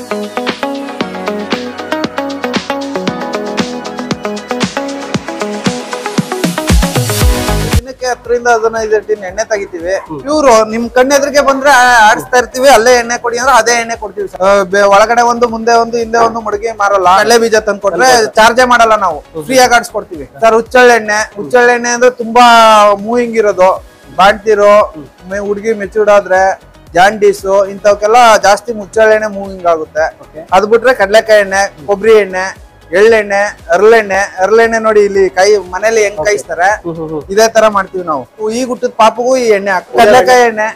ದಿನಕ್ಕೆ 10-15 ಟಿನ್ ಎಣ್ಣೆ ತೆಗಿತೀವಿ. ಪ್ಯೂರ್ ನಿಮ್ ಕಣ್ಣೆದ್ರಿಗೆ ಬಂದ್ರೆ ಆಡಿಸ್ತಾ ಇರ್ತೀವಿ. ಅಲ್ಲೇ ಎಣ್ಣೆ ಕೊಡಿ ಅಂದ್ರೆ ಅದೇ ಎಣ್ಣೆ ಕೊಡ್ತೀವಿ ಸರ್. ಒಳಗಡೆ ಒಂದು ಮುಂದೆ ಒಂದು ಹಿಂದೆ ಒಂದು ಮಡಗಿ ಮಾರಲ್ಲ. ಕಡಲೆ ಬೀಜ ತಂದು ಕೊಟ್ರೆ ಚಾರ್ಜೇ ಮಾಡಲ್ಲ, ನಾವು ಫ್ರೀ ಆಗಿ ಆಡಿಸ್ಕೊಡ್ತೀವಿ ಸರ್. ಹುಚ್ಚೆಳ್ಳೆಣ್ಣೆ ಅಂದ್ರೆ ತುಂಬಾ ಮೂವಿಂಗ್ ಇರೋದು, ಬಾಣ್ತಿರೋ ಹುಡುಗಿ ಮೆಚೂರ್ಡ್ ಆದ್ರೆ ಜಾಂಡೀಸು ಇಂಥವಕ್ಕೆಲ್ಲ ಜಾಸ್ತಿ ಹುಚ್ಚೆಳ್ಳೆಣ್ಣೆ ಮೂವಿಂಗ್ ಆಗುತ್ತೆ. ಅದ್ ಬಿಟ್ರೆ ಕಡ್ಲೆಕಾಯಿ ಎಣ್ಣೆ, ಕೊಬ್ಬರಿ ಎಣ್ಣೆ, ಎಳ್ಳೆಣ್ಣೆ, ಅರಳೆಣ್ಣೆ ನೋಡಿ ಇಲ್ಲಿ ಕೈ ಮನೇಲಿ ಹೆಂಗ್ ಕಾಯಿಸ್ತಾರೆ ಇದೇ ತರ ಮಾಡ್ತೀವಿ ನಾವು. ಈಗ ಹುಟ್ಟದ ಪಾಪಗೂ ಈ ಎಣ್ಣೆ ಹಾಕ್ತೀವಿ. ಕಡ್ಲೆಕಾಯಿ ಎಣ್ಣೆ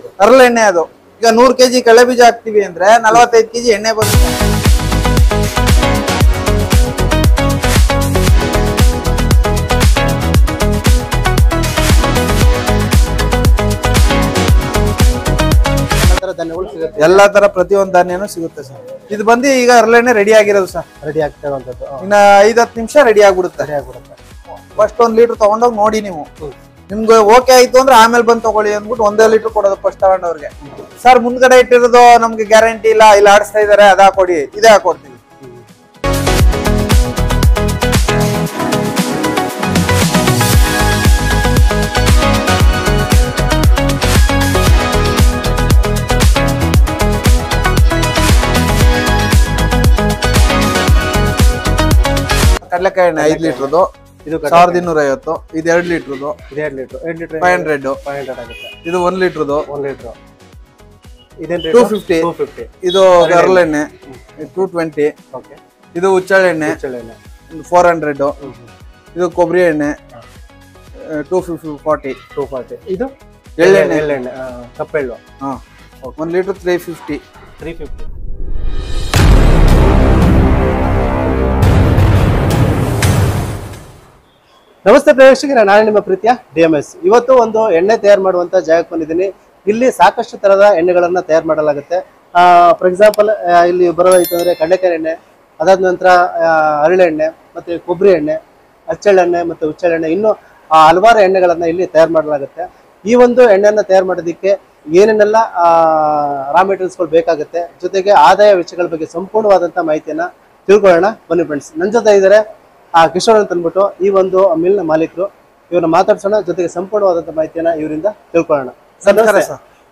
ಇದು ಅರಳೆಣ್ಣೆ. ಅದು ಈಗ 100 kg ಕಡಲೆ ಬೀಜ ಹಾಕ್ತಿವಿ ಅಂದ್ರೆ 45 kg ಎಣ್ಣೆ ಬರುತ್ತೆ. ಎಲ್ಲಾ ತರ ಪ್ರತಿಯೊಂದು ಧಾನ್ಯನೂ ಸಿಗುತ್ತೆ ಸರ್. ಇದು ಬಂದು ಈಗ ಅರಳೆಣ್ಣೆ ರೆಡಿ ಆಗಿರೋದು ಸರ್. ರೆಡಿ ಆಗ್ತಿರುವಂತದ್ದು ಇನ್ನ 5-10 ನಿಮಿಷ ರೆಡಿ ಆಗ್ಬಿಡುತ್ತೆ. ಫಸ್ಟ್ 1 ಲೀಟರ್ ತಗೊಂಡೋಗಿ ನೋಡಿ ನೀವು. ನಿಮ್ಗೆ ಓಕೆ ಆಯ್ತು ಅಂದ್ರೆ ಆಮೇಲೆ ಬಂದು ತಗೊಳ್ಳಿ ಅಂದ್ಬಿಟ್ಟು 1 ಲೀಟರ್ ಕೊಡೋದು ಫಸ್ಟ್ ತಗೊಂಡವ್ರಿಗೆ. ಸರ್ ಮುಂದ್ಗಡೆ ಇಟ್ಟಿರೋದು ನಮ್ಗೆ ಗ್ಯಾರಂಟಿ ಇಲ್ಲ, ಇಲ್ಲಿ ಆಡಿಸ್ತಾ ಇದಾರೆ ಅದ ಹಾಕೊಡಿ, ಇದೇ ಹಾಕೊಡ್ತೀವಿ. ಕಡಲೆಕಾಯಿ ಎಣ್ಣೆ 5 ಲೀಟರ್ದು ಇದು 1250. ಇದು 2 ಲೀಟರ್ದು 500 ಆಗುತ್ತೆ. ಇದು 1 ಲೀಟರ್ದು 250. ಇದು ಅರಳೆಣ್ಣೆ 220. ಇದು ಹುಚ್ಚೆಳ್ಳೆಣ್ಣೆ 400. ಇದು ಕೊಬ್ಬರಿ ಎಣ್ಣೆ 240. ಇದು ಎಳ್ಳೆಣ್ಣೆ ಕಪ್ಪೆಳ್ಳು 1 ಲೀಟರ್ 350. ನಮಸ್ತೆ ಪ್ರೇಕ್ಷಕರೇ, ನಾನು ನಿಮ್ಮ ಪ್ರೀತಿಯ DMS. ಇವತ್ತು ಒಂದು ಎಣ್ಣೆ ತಯಾರು ಮಾಡುವಂತ ಜಾಗಕ್ಕೆ ಬಂದಿದ್ದೀನಿ. ಇಲ್ಲಿ ಸಾಕಷ್ಟು ತರದ ಎಣ್ಣೆಗಳನ್ನ ತಯಾರು ಮಾಡಲಾಗುತ್ತೆ. ಫಾರ್ ಎಕ್ಸಾಂಪಲ್ ಇಲ್ಲಿ ಬರೋದಾಯ್ತಂದ್ರೆ ಕಡಲೆಕಾಯಿ ಎಣ್ಣೆ, ಅದಾದ ನಂತರ ಅರಳೆಣ್ಣೆ, ಮತ್ತೆ ಕೊಬ್ಬರಿ ಎಣ್ಣೆ, ಅಚ್ಚೆಳ್ಳೆಣ್ಣೆ ಮತ್ತು ಹುಚ್ಚೆಳ್ಳೆಣ್ಣೆ, ಇನ್ನು ಹಲವಾರು ಎಣ್ಣೆಗಳನ್ನ ಇಲ್ಲಿ ತಯಾರು ಮಾಡಲಾಗುತ್ತೆ. ಈ ಒಂದು ಎಣ್ಣೆಯನ್ನ ತಯಾರು ಮಾಡೋದಕ್ಕೆ ಏನೇನೆಲ್ಲ ರಾ ಮೆಟೀರಿಯಲ್ಸ್ಗಳು ಬೇಕಾಗುತ್ತೆ, ಜೊತೆಗೆ ಆದಾಯ ವೆಚ್ಚಗಳ ಬಗ್ಗೆ ಸಂಪೂರ್ಣವಾದಂತ ಮಾಹಿತಿಯನ್ನ ತಿಳ್ಕೊಳ್ಳೋಣ. ಬನ್ನಿ ಫ್ರೆಂಡ್ಸ್, ನನ್ನ ಜೊತೆ ಇದ್ದಾರೆ ಕಿಶೋರ್ ಅಂತ ಅಂದ್ಬಿಟ್ಟು ಈ ಒಂದು ಮಿಲ್ನ ಮಾಲೀಕರು. ಇವ್ರನ್ನ ಮಾತಾಡ್ಸೋಣ, ಜೊತೆಗೆ ಸಂಪೂರ್ಣವಾದಂತ ಮಾಹಿತಿಯನ್ನ ಇವರಿಂದ ತಿಳ್ಕೊಳ್ಳೋಣ. ಸರ್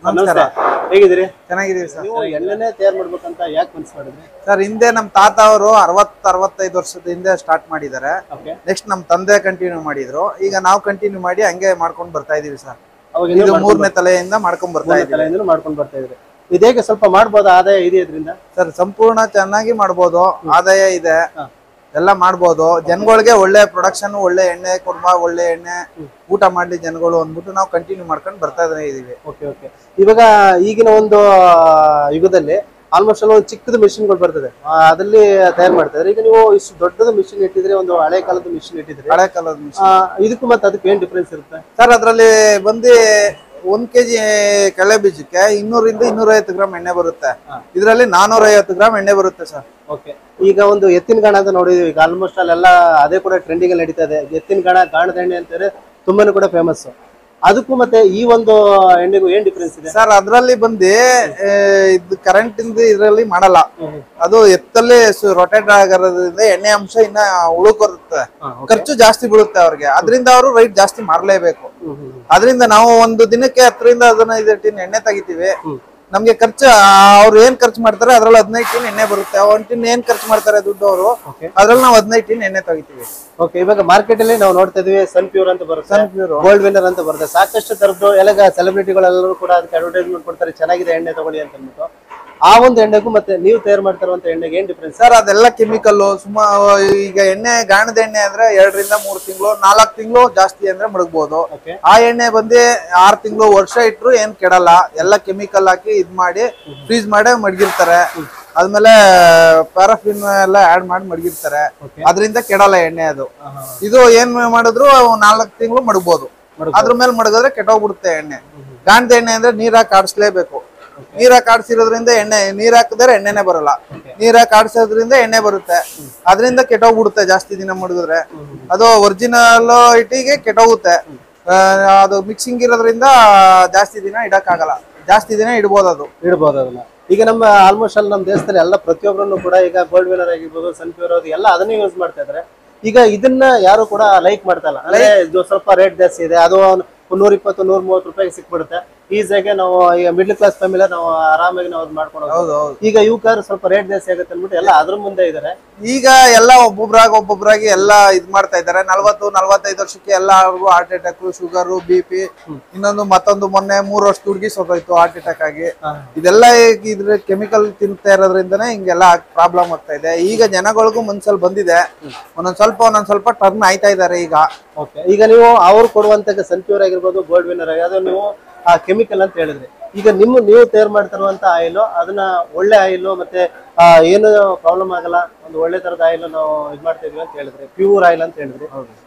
ನಮಸ್ತೆ, ಹೇಗಿದ್ದೀರಿ? ಚೆನ್ನಾಗಿದ್ದೀವಿ ಸರ್. ನೀವು ಎಣ್ಣೆನೇ ತಯಾರು ಮಾಡ್ಬೇಕಂತ ಯಾಕೆ ಮನ್ಸು ಮಾಡಿದ್ರಿ ಸರ್? ಹಿಂದೆ ನಮ್ ತಾತ ಅವರು 60-65 ವರ್ಷದ ಹಿಂದೆ ಸ್ಟಾರ್ಟ್ ಮಾಡಿದ್ದಾರೆ. ನೆಕ್ಸ್ಟ್ ನಮ್ ತಂದೆ ಕಂಟಿನ್ಯೂ ಮಾಡಿದ್ರು. ಈಗ ನಾವು ಕಂಟಿನ್ಯೂ ಮಾಡಿ ಹಂಗೆ ಮಾಡ್ಕೊಂಡು ಬರ್ತಾ ಇದೀವಿ ಸರ್. ಇದು 3ನೇ ತಲೆಯಿಂದ ಮಾಡ್ಕೊಂಡ್ ಬರ್ತಾ ಇದ್ರಿ. ಇದೇಗೆ ಸ್ವಲ್ಪ ಮಾಡ್ಬೋದು, ಆದಾಯ ಇದೆ ಇದರಿಂದ? ಸರ್ ಸಂಪೂರ್ಣ ಚೆನ್ನಾಗಿ ಮಾಡ್ಬೋದು, ಆದಾಯ ಇದೆ, ಎಲ್ಲ ಮಾಡ್ಬೋದು. ಜನಗಳಿಗೆ ಒಳ್ಳೆ ಪ್ರೊಡಕ್ಷನ್, ಒಳ್ಳೆ ಎಣ್ಣೆ ಕೊಡ್ಬಾ, ಒಳ್ಳೆ ಎಣ್ಣೆ ಊಟ ಮಾಡ್ಲಿ ಜನಗಳು ಅಂದ್ಬಿಟ್ಟು ನಾವು ಕಂಟಿನ್ಯೂ ಮಾಡ್ಕೊಂಡು ಬರ್ತಾ ಇದೀವಿ. ಇವಾಗ ಈಗಿನ ಒಂದು ಯುಗದಲ್ಲಿ ಆಲ್ಮೋಸ್ಟ್ ಒಂದು ಚಿಕ್ಕದ ಮಿಷಿನ್ಗಳು ಬರ್ತದೆ, ಅದ್ರಲ್ಲಿ ತಯಾರು ಮಾಡ್ತಾರೆ. ಈಗ ನೀವು ಇಷ್ಟು ದೊಡ್ಡದ ಮಿಷಿನ್ ಇಟ್ಟಿದ್ರೆ, ಒಂದು ಹಳೆ ಕಾಲದ ಮಿಷಿನ್ ಇಟ್ಟಿದ್ರೆ, ಹಳೆ ಕಾಲದ ಮಿಷಿನ್ ಇದಕ್ಕೂ ಮತ್ತೆ ಅದಕ್ಕೆ ಏನ್ ಡಿಫ್ರೆನ್ಸ್ ಇರುತ್ತೆ ಸರ್? ಅದ್ರಲ್ಲಿ ಬಂದು 1 kg ಕಡಲೆ ಬೀಜಕ್ಕೆ 200-250 ಗ್ರಾಮ್ ಎಣ್ಣೆ ಬರುತ್ತೆ. ಇದರಲ್ಲಿ 450 ಗ್ರಾಮ್ ಎಣ್ಣೆ ಬರುತ್ತೆ ಸರ್. ಈಗ ಒಂದು ಎತ್ತಿನ ಗಾಣ ಅಂತ ನೋಡಿದ್ವಿ, ಈಗ ಆಲ್ಮೋಸ್ಟ್ ಅಲ್ಲೆಲ್ಲ ಅದೇ ಕೂಡ ಟ್ರೆಂಡಿಂಗ್ ಅಲ್ಲಿ ನಡೀತಾ ಇದೆ. ಎತ್ತಿನ ಗಾಣದ ಎಣ್ಣೆ ಅಂತಾರೆ, ತುಂಬಾನು ಕೂಡ ಫೇಮಸ್. ಅದಕ್ಕೂ ಮತ್ತೆ ಈ ಒಂದು ಎಣ್ಣೆಗೂ ಏನ್ ಡಿಫ್ರೆನ್ಸ್ ಇದೆ ಸರ್? ಅದ್ರಲ್ಲಿ ಬಂದು ಇದು ಕರೆಂಟ್ ಇಂದ ಇದ್ರಲ್ಲಿ ಮಾಡಲ್ಲ, ಅದು ಎತ್ತಲ್ಲಿ ರೊಟೇಟ್ ಆಗಿರೋದ್ರಿಂದ ಎಣ್ಣೆ ಅಂಶ ಇನ್ನ ಉಳುಕೊರುತ್ತೆ, ಖರ್ಚು ಜಾಸ್ತಿ ಬೀಳುತ್ತೆ ಅವ್ರಿಗೆ. ಅದರಿಂದ ಅವರು ರೈಟ್ ಜಾಸ್ತಿ ಮಾರಲೇಬೇಕು. ಅದರಿಂದ ನಾವು ಒಂದು ದಿನಕ್ಕೆ 10-15 ಟಿನ್ ಎಣ್ಣೆ ತೆಗಿತೀವಿ. ನಮ್ಗೆ ಖರ್ಚು ಅವ್ರು ಏನ್ ಖರ್ಚು ಮಾಡ್ತಾರೆ ಅದ್ರಲ್ಲಿ 15 ಟಿನ್ ಎಣ್ಣೆ ಬರುತ್ತೆ. 1 ಟಿನ್ ಏನ್ ಖರ್ಚು ಮಾಡ್ತಾರೆ ದುಡ್ಡು ಅವರು, ಅದ್ರಲ್ಲಿ ನಾವು 15 ಟಿನ್ ಎಣ್ಣೆ ತೆಗಿತೀವಿ. ಇವಾಗ ಮಾರ್ಕೆಟ್ ಅಲ್ಲಿ ನಾವು ನೋಡ್ತಾ ಇದೀವಿ ಸನ್ ಪ್ಯೂರ್ ಅಂತ ಬರುತ್ತೆ, ಸನ್ ಪ್ಯೂರ್, ಗೋಲ್ಡ್ ವಿನ್ನರ್ ಅಂತ ಬರುತ್ತೆ. ಸಾಕಷ್ಟು ತರದ್ದು ಎಲ್ಲ ಸೆಲೆಬ್ರಿಟಿಗಳೆಲ್ಲರೂ ಕೂಡ ಅದಕ್ಕೆ ಅಡ್ವರ್ಟೈಸ್ಮೆಂಟ್ ಕೊಡ್ತಾರೆ, ಚೆನ್ನಾಗಿದೆ ಎಣ್ಣೆ ತಗೊಳ್ಳಿ ಅಂತ ಅಂದ್ಬಿಟ್ಟು. ಆ ಒಂದು ಎಣ್ಣೆಗೂ ಮತ್ತೆ ನೀವು ತಯಾರು ಮಾಡ್ತಿರುವಂತ ಎಣ್ಣೆಗೆ ಏನ್ ಡಿಫ್ರೆನ್ಸ್ ಸರ್? ಅದೆಲ್ಲ ಕೆಮಿಕಲ್ ಸುಮಾರು. ಈಗ ಎಣ್ಣೆ ಗಾಣದ ಎಣ್ಣೆ ಅಂದ್ರೆ 2-3 ತಿಂಗಳು, 4 ತಿಂಗಳು ಜಾಸ್ತಿ ಅಂದ್ರೆ ಮಡಗ್ಬೋದು. ಆ ಎಣ್ಣೆ ಬಂದು 6 ತಿಂಗಳು, ವರ್ಷ ಇಟ್ರು ಏನ್ ಕೆಡಲ್ಲ. ಎಲ್ಲ ಕೆಮಿಕಲ್ ಹಾಕಿ ಇದ್ ಮಾಡಿ ಫ್ರೀಸ್ ಮಾಡಿ ಮಡಗಿರ್ತಾರೆ. ಆದ್ಮೇಲೆ ಪ್ಯಾರಾಫಿನ್ ಎಲ್ಲ ಆಡ್ ಮಾಡಿ ಮಡಗಿರ್ತಾರೆ, ಅದರಿಂದ ಕೆಡಲ್ಲ ಎಣ್ಣೆ ಅದು. ಇದು ಏನ್ ಮಾಡಿದ್ರು 4 ತಿಂಗಳು ಮಡಗ್ಬೋದು. ಅದ್ರ ಮೇಲೆ ಮಡಗಿದ್ರೆ ಕೆಟ್ಟೋಗ್ಬಿಡುತ್ತೆ ಎಣ್ಣೆ. ಗಾಣದ ಎಣ್ಣೆ ಅಂದ್ರೆ ನೀರಾಕಿ ಆಡಿಸ್ಲೇಬೇಕು. ನೀರಾಕಿ ಆಡಿಸಿರೋದ್ರಿಂದ ಎಣ್ಣೆ, ನೀರ್ ಹಾಕಿದ್ರೆ ಎಣ್ಣೆನೆ ಬರಲ್ಲ. ನೀರಾಕಿ ಆಡಿಸೋದ್ರಿಂದ ಎಣ್ಣೆ ಬರುತ್ತೆ, ಅದರಿಂದ ಕೆಟ್ಟೋಗ್ಬಿಡುತ್ತೆ ಜಾಸ್ತಿ ದಿನ ಮಡಗಿದ್ರೆ. ಅದು ಒರಿಜಿನಲ್ ಇಟ್ಟಿಗೆ ಕೆಟ್ಟೋಗುತ್ತೆ. ಅದು ಮಿಕ್ಸಿಂಗ್ ಇರೋದ್ರಿಂದ ಜಾಸ್ತಿ ದಿನ ಇಡಕ್ಕಾಗಲ್ಲ, ಜಾಸ್ತಿ ದಿನ ಇಡ್ಬೋದು. ಅದನ್ನ ಈಗ ನಮ್ಮ ಆಲ್ಮೋಸ್ಟ್ ಅಲ್ಲಿ ನಮ್ಮ ದೇಶದಲ್ಲಿ ಎಲ್ಲ ಪ್ರತಿಯೊಬ್ಬರನ್ನು ಕೂಡ ಈಗ ಗೋಲ್ಡ್ ವಿನ್ನರ್ ಆಗಿರ್ಬೋದು, ಸನ್ಪ್ಯೂರ್ ಎಲ್ಲ ಅದನ್ನೇ ಯೂಸ್ ಮಾಡ್ತಾ ಇದ್ದಾರೆ. ಈಗ ಇದನ್ನ ಯಾರು ಕೂಡ ಲೈಕ್ ಮಾಡ್ತಾ ಇಲ್ಲ. ಅಂದ್ರೆ ಇದು ಸ್ವಲ್ಪ ರೇಟ್ ಜಾಸ್ತಿ ಇದೆ, ಅದು 120 130 ರೂಪಾಯಿಗೆ ಸಿಕ್ಬಿಡುತ್ತೆ. ಈಸಿಯಾಗಿ ನಾವು ಈಗ ಮಿಡ್ಲ್ ಕ್ಲಾಸ್ ಫ್ಯಾಮಿಲಿ ನಾವು ಆರಾಮಾಗಿ ನಾವು ಮಾಡ್ಕೊಂಡು. ಈಗ ಯುವಕರು ಸ್ವಲ್ಪ ರೇಟ್ ಜಾಸ್ತಿ ಆಗುತ್ತೆ ಅಂದ್ಬಿಟ್ಟು ಎಲ್ಲ ಅದ್ರ ಮುಂದೆ ಇದಾರೆ. ಈಗ ಎಲ್ಲ ಒಬ್ಬೊಬ್ಬರಾಗಿ ಎಲ್ಲ ಇದ್ ಮಾಡ್ತಾ ಇದಾರೆ. 40-45 ವರ್ಷಕ್ಕೆ ಎಲ್ಲರಿಗೂ ಹಾರ್ಟ್ ಅಟ್ಯಾಕ್, ಶುಗರ್, BP. ಇನ್ನೊಂದು ಮತ್ತೊಂದು ಮೊನ್ನೆ 3 ವರ್ಷದ ಹುಡುಗಿ ಸೋತೋಯ್ತು ಹಾರ್ಟ್ ಅಟ್ಯಾಕ್ ಆಗಿ. ಇದೆಲ್ಲ ಇದ್ರ ಕೆಮಿಕಲ್ ತಿಂತಾ ಇರೋದ್ರಿಂದನೇ ಹಿಂಗೆಲ್ಲ ಪ್ರಾಬ್ಲಮ್ ಆಗ್ತಾ ಇದೆ. ಈಗ ಜನಗಳಿಗೂ ಮನ್ಸಲ್ಲಿ ಬಂದಿದೆ, ಒಂದೊಂದ್ ಸ್ವಲ್ಪ ಟರ್ನ್ ಆಯ್ತಾ ಇದಾರೆ ಈಗ. ಈಗ ನೀವು ಅವ್ರು ಕೊಡುವಂತ ಸನ್ಪ್ಯೂರ್ ಆಗಿರ್ಬೋದು, ಗೋಲ್ಡ್ ವಿನ್ನರ್ ಆಗಿ ಅದು ನೀವು ಆ ಕೆಮಿಕಲ್ ಅಂತ ಹೇಳಿದ್ರಿ. ಈಗ ನೀವು ತಯಾರು ಮಾಡ್ತಿರುವಂತ ಆಯಿಲ್ ಅದನ್ನ ಒಳ್ಳೆ ಆಯಿಲ್ ಮತ್ತೆ ಏನು ಪ್ರಾಬ್ಲಮ್ ಆಗಲ್ಲ, ಒಂದು ಒಳ್ಳೆ ತರದ ಆಯಿಲ್ ನಾವು ಇದ್ ಮಾಡ್ತಾ ಇದೀವಿ ಅಂತ ಹೇಳಿದ್ರಿ. ಪ್ಯೂರ್ ಆಯಿಲ್ ಅಂತ ಹೇಳಿದ್ರಿ.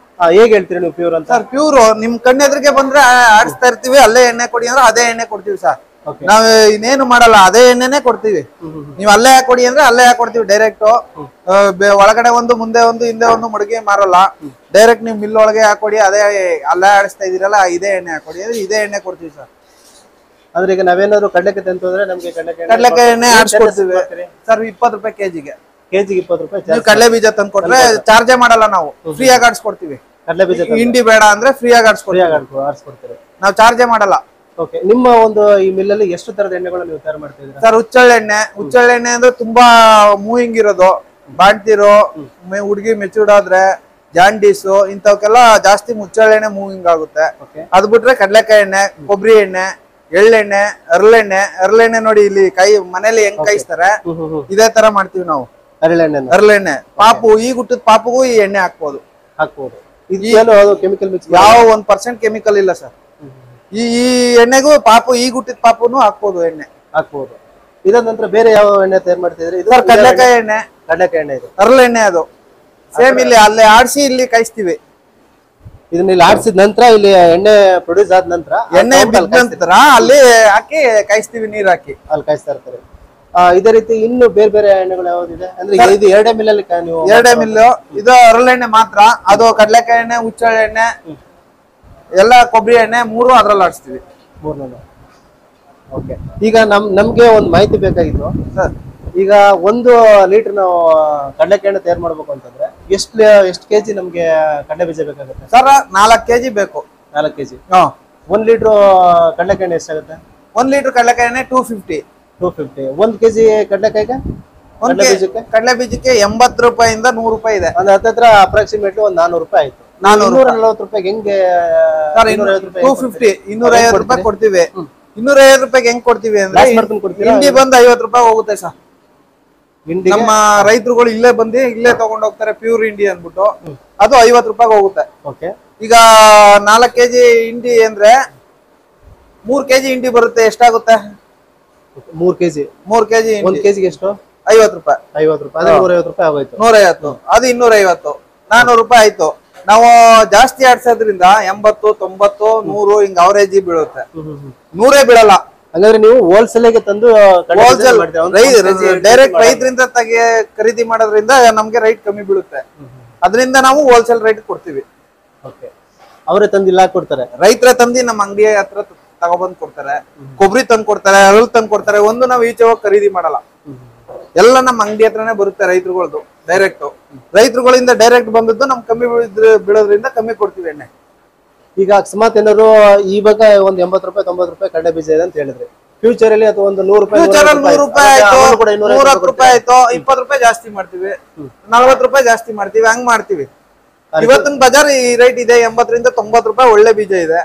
ಹೇಗೆ ಹೇಳ್ತೀರಿ ನೀವು ಪ್ಯೂರ್ ಅಂತ? ಸರ್ ಪ್ಯೂರ್ ನಿಮ್ ಕಣ್ಣೆದ್ರಿಗೆ ಬಂದ್ರೆ ಆಡಿಸ್ತಾ ಇರ್ತೀವಿ, ಅಲ್ಲೇ ಎಣ್ಣೆ ಕೊಡಿ ಅಂದ್ರೆ ಅದೇ ಎಣ್ಣೆ ಕೊಡ್ತೀವಿ ಸರ್. ನಾವ್ ಇನ್ನೇನು ಮಾಡಲ್ಲ, ಅದೇ ಎಣ್ಣೆನೆ ಕೊಡ್ತೀವಿ. ನೀವ್ ಅಲ್ಲೇ ಕೊಡಿ ಅಂದ್ರೆ ಅಲ್ಲೇ ಕೊಡ್ತೀವಿ ಡೈರೆಕ್ಟ್. ಒಳಗಡೆ ಒಂದು ಮುಂದೆ ಒಂದು ಹಿಂದೆ ಒಂದು ಮಡಗಿ ಮಾರಲ್ಲ. ಡೈರೆಕ್ಟ್ ನೀವು ಮಿಲ್ ಒಳಗೆ ಹಾಕೊಡಿ, ಅದೇ ಅಲ್ಲೇ ಆಡಿಸ್ತಾ ಇದೀರಲ್ಲ ಇದೇ ಎಣ್ಣೆ ಹಾಕೊಡಿ ಅಂದ್ರೆ ಇದೇ ಎಣ್ಣೆ ಕೊಡ್ತೀವಿ ಸರ್. ಅಂದ್ರೆ ಈಗ ನಾವೇನಾದ್ರು ಕಡ್ಲೆಕಾಯಿ ತಂತಂದ್ರೆ ನಮ್ಗೆ ಕಡ್ಲೆಕಾಯಿ ಎಣ್ಣೆ ಆಡಿಸ್ಕೊಡ್ತೀವಿ ಸರ್. 20 ರೂಪಾಯಿ ಕೆಜಿಗೆ 20 ರೂಪಾಯಿ. ನೀವು ಕಡ್ಲೆ ಬೀಜ ತಂದು ಕೊಟ್ರೆ ಚಾರ್ಜೇ ಮಾಡಲ್ಲ, ನಾವು ಫ್ರೀ ಆಗಿ ಆಡಿಸ್ಕೊಡ್ತೀವಿ. ಕಡ್ಲೆ ಬೀಜ ಹಿಂಡಿ ಬೇಡ ಅಂದ್ರೆ ಫ್ರೀ ಆಗಿ ಆಡಿಸ್ಕೊಡ್ತೀವಿ, ನಾವು ಚಾರ್ಜೇ ಮಾಡಲ್ಲ. ಓಕೆ, ನಿಮ್ಮ ಒಂದು ಈ ಮಿಲ್ಲಲ್ಲಿ ಎಷ್ಟು ತರದ ಎಣ್ಣೆಗಳು ನೀವು ತಯಾರು ಮಾಡ್ತಾ ಇದ್ದೀರಾ ಸರ್? ಹುಚ್ಚೆಳ್ಳೆಣ್ಣೆ ಅಂದ್ರೆ ತುಂಬಾ ಮೂವಿಂಗ್ ಇರೋದು, ಬಾಣ್ತಿರೋ ಹುಡುಗಿ ಮೆಚೂರ್ಡ್ ಆದ್ರೆ ಜಾಂಡೀಸು ಇಂಥವಕ್ಕೆಲ್ಲ ಜಾಸ್ತಿ ಮುಚ್ಚಳೆಣ್ಣೆ ಮೂವಿಂಗ್ ಆಗುತ್ತೆ. ಅದ್ ಬಿಟ್ರೆ ಕಡ್ಲೆಕಾಯಿ ಎಣ್ಣೆ, ಕೊಬ್ಬರಿ ಎಣ್ಣೆ, ಎಳ್ಳೆಣ್ಣೆ, ಅರಳೆಣ್ಣೆ ನೋಡಿ ಇಲ್ಲಿ ಮನೇಲಿ ಹೆಂಗ್ ಕಾಯಿಸ್ತಾರೆ ಇದೇ ತರ ಮಾಡ್ತೀವಿ ನಾವು. ಅರಳೆಣ್ಣೆ ಪಾಪು, ಈಗ ಹುಟ್ಟಿದ ಪಾಪುಗೂ ಈ ಎಣ್ಣೆ ಹಾಕ್ಬೋದು. ಯಾವ 1% ಕೆಮಿಕಲ್ ಇಲ್ಲ ಸರ್. ಈ ಎಣ್ಣೆಗೂ ಪಾಪು, ಈಗ ಹುಟ್ಟಿದ ಪಾಪುನು ಹಾಕ್ಬೋದು, ಎಣ್ಣೆ ಹಾಕ್ಬೋದು. ಇದಾದ ನಂತರ ಬೇರೆ ಯಾವ ಎಣ್ಣೆ ತಯಾರು ಮಾಡ್ತಿದ್ರಿ? ಕಡ್ಲೆಕಾಯಿ ಎಣ್ಣೆ, ಇದು ಅರಳೆಣ್ಣೆ. ಅದು ಸೇಮ್ ಇಲ್ಲಿ ಅಲ್ಲೇ ಆಡ್ಸಿ ಇಲ್ಲಿ ಕಾಯಿಸ್ತೀವಿ. ಇದನ್ನ ಇಲ್ಲಿ ಆಡ್ಸಿದ ನಂತರ ಇಲ್ಲಿ ಎಣ್ಣೆ ಪ್ರೊಡ್ಯೂಸ್ ಆದ ನಂತರ ಎಣ್ಣೆ ಬಿದ್ದ ನಂತರ ಅಲ್ಲಿ ಹಾಕಿ ಕಾಯಿಸ್ತೀವಿ, ನೀರ್ ಹಾಕಿ ಅಲ್ಲಿ ಕಾಯಿಸ್ತಾ ಇರ್ತಾರೆ. ಇದೇ ರೀತಿ ಇನ್ನು ಬೇರೆ ಬೇರೆ ಎಣ್ಣೆಗಳು ಯಾವ್ದಿದೆ ಅಂದ್ರೆ ಇದು ಎರಡೇ ಮಿಲ್ಲಲ್ಲಿ ನೀವು? ಎರಡೇ ಮಿಲ್ಲು. ಇದು ಅರಳೆಣ್ಣೆ ಮಾತ್ರ, ಅದು ಕಡ್ಲೆಕಾಯಿ ಎಣ್ಣೆ, ಹುಚ್ಚೆಳ್ಳೆ ಎಣ್ಣೆ, ಎಲ್ಲ ಕೊಬ್ಬರಿ ಎಣ್ಣೆ 3 ಅದ್ರಲ್ಲಿ ಆಡಿಸ್ತೀವಿ. 3. ಓಕೆ, ಈಗ ನಮ್ಗೆ ಒಂದು ಮಾಹಿತಿ ಬೇಕಾಗಿತ್ತು ಸರ್. ಈಗ 1 ಲೀಟರ್ ನಾವು ಕಡ್ಲೆಕಾಯಿ ಎಣ್ಣೆ ತಯಾರು ಮಾಡ್ಬೇಕು ಅಂತಂದ್ರೆ ಎಷ್ಟು ಕೆಜಿ ನಮ್ಗೆ ಕಡ್ಲೆ ಬೀಜ ಬೇಕಾಗುತ್ತೆ ಸರ್? 4 ಕೆಜಿ ಬೇಕು. 4 ಕೆಜಿ. 1 ಲೀಟರ್ ಕಡ್ಲೆಕಾಯಿ ಎಣ್ಣೆ ಎಷ್ಟಾಗುತ್ತೆ? 1 ಲೀಟರ್ ಕಡ್ಲೆಕಾಯಿ ಎಣ್ಣೆ 250. 1 ಕೆಜಿ ಕಡ್ಲೆಕಾಯಿಗೆ ಕಡ್ಲೆ ಬೀಜಕ್ಕೆ 80 ರೂಪಾಯಿಂದ 100 ರೂಪಾಯಿ ಇದೆ. ಒಂದು ಹತ್ರ ಅಪ್ರಾಕ್ಸಿಮೇಟ್ಲಿ ಒಂದು 400 ರೂಪಾಯಿ ಆಯ್ತು. 440 ರೂಪಾಯಿಗೆ ಹೆಂಗೆ? 250 250 ರೂಪಾಯಿ ಕೊಡ್ತೀವಿ. 250 ರೂಪಾಯಿಗೆ ಹೆಂಗ್ ಕೊಡ್ತೀವಿ ಅಂದ್ರೆ ಹಿಂಡಿ ಬಂದು 50 ರೂಪಾಯಿ ಹೋಗುತ್ತೆ ಸರ್. ನಮ್ಮ ರೈತರುಗಳು ಇಲ್ಲೇ ತಗೊಂಡ್ ಹೋಗ್ತಾರೆ, ಪ್ಯೂರ್ ಇಂಡಿ ಅಂದ್ಬಿಟ್ಟು. ಅದು 50 ರೂಪಾಯಿಗೆ ಹೋಗುತ್ತೆ. ಈಗ 4 ಕೆಜಿ ಇಂಡಿ ಅಂದ್ರೆ 3 ಕೆಜಿ ಇಂಡಿ ಬರುತ್ತೆ. ಎಷ್ಟಾಗುತ್ತೆ? 3 ಕೆಜಿ 1 ಕೆಜಿಗೆ ಎಷ್ಟು? 50 ರೂಪಾಯಿ. 50 ರೂಪಾಯಿ 150 ರೂಪಾಯಿ ಆಗೋಯ್ತು. 150 ಅದು 250, 400 ರೂಪಾಯಿ ಆಯ್ತು. ನಾವು ಜಾಸ್ತಿ ಆಡ್ಸೋದ್ರಿಂದ 80 90 100 ಹಿಂಗ್ ಅವರೇಜ್ ಬೀಳುತ್ತೆ. 100 ಬೀಳಲ್ಲ. ಹಂಗಾದ್ರೆ ನೀವು ಹೋಲ್ಸೇಲ್ ಗೆ ತಂದು ಡೈರೆಕ್ಟ್ ರೈತರಿಂದ ಖರೀದಿ ಮಾಡೋದ್ರಿಂದ ನಮ್ಗೆ ರೈಟ್ ಕಮ್ಮಿ ಬೀಳುತ್ತೆ. ಅದರಿಂದ ನಾವು ಹೋಲ್ಸೇಲ್ ರೇಟ್ ಕೊಡ್ತೀವಿ. ಅವರೇ ತಂದಿಲ್ಲ ಕೊಡ್ತಾರೆ, ರೈತರೇ ತಂದು ನಮ್ಮ ಅಂಗಡಿ ಹತ್ರ ತಗೊಬಂದ್ ಕೊಡ್ತಾರೆ. ಕೊಬ್ಬರಿ ತಂದು ಕೊಡ್ತಾರೆ, ಅರಳು ತಂದು ಕೊಡ್ತಾರೆ. ಒಂದು ನಾವು ಈಚೆ ಹೋಗಿ ಖರೀದಿ ಮಾಡಲ್ಲ, ಎಲ್ಲ ನಮ್ಮ ಅಂಗಡಿ ಹತ್ರನೇ ಬರುತ್ತೆ ರೈತರುಗಳದ್ದು ಡೈರೆಕ್ಟ್. ರೈತರುಗಳಿಂದ ಡೈರೆಕ್ಟ್ ಬಂದದ್ದು ನಮ್ ಕಮ್ಮಿ ಬೀಳೋದ್ರಿಂದ ಕಮ್ಮಿ ಕೊಡ್ತೀವಿ ಎಣ್ಣೆ. ಈಗ ಅಕಸ್ಮಾತ್ ಏನಾದ್ರು ಇವಾಗ ಒಂದು 80 ರೂಪಾಯಿ 90 ರೂಪಾಯಿ ಕಡ್ಲೆ ಬೀಜ ಇದೆ ಅಂತ ಹೇಳಿದ್ರೆ, ಫ್ಯೂಚರ್ ಅಲ್ಲಿ ಅಥವಾ ಒಂದು 100 ರೂಪಾಯಿ 100 ರೂಪಾಯಿ ಆಯ್ತು, 110 ರೂಪಾಯಿ ಆಯ್ತು, 20 ರೂಪಾಯಿ ಜಾಸ್ತಿ ಮಾಡ್ತೀವಿ, 40 ರೂಪಾಯಿ ಜಾಸ್ತಿ ಮಾಡ್ತೀವಿ, ಹಂಗ್ ಮಾಡ್ತೀವಿ. ಇವತ್ತಿನ ಬಜಾರ್ ಈ ರೇಟ್ ಇದೆ, 80 ರಿಂದ 90 ರೂಪಾಯಿ ಒಳ್ಳೆ ಬೀಜ ಇದೆ.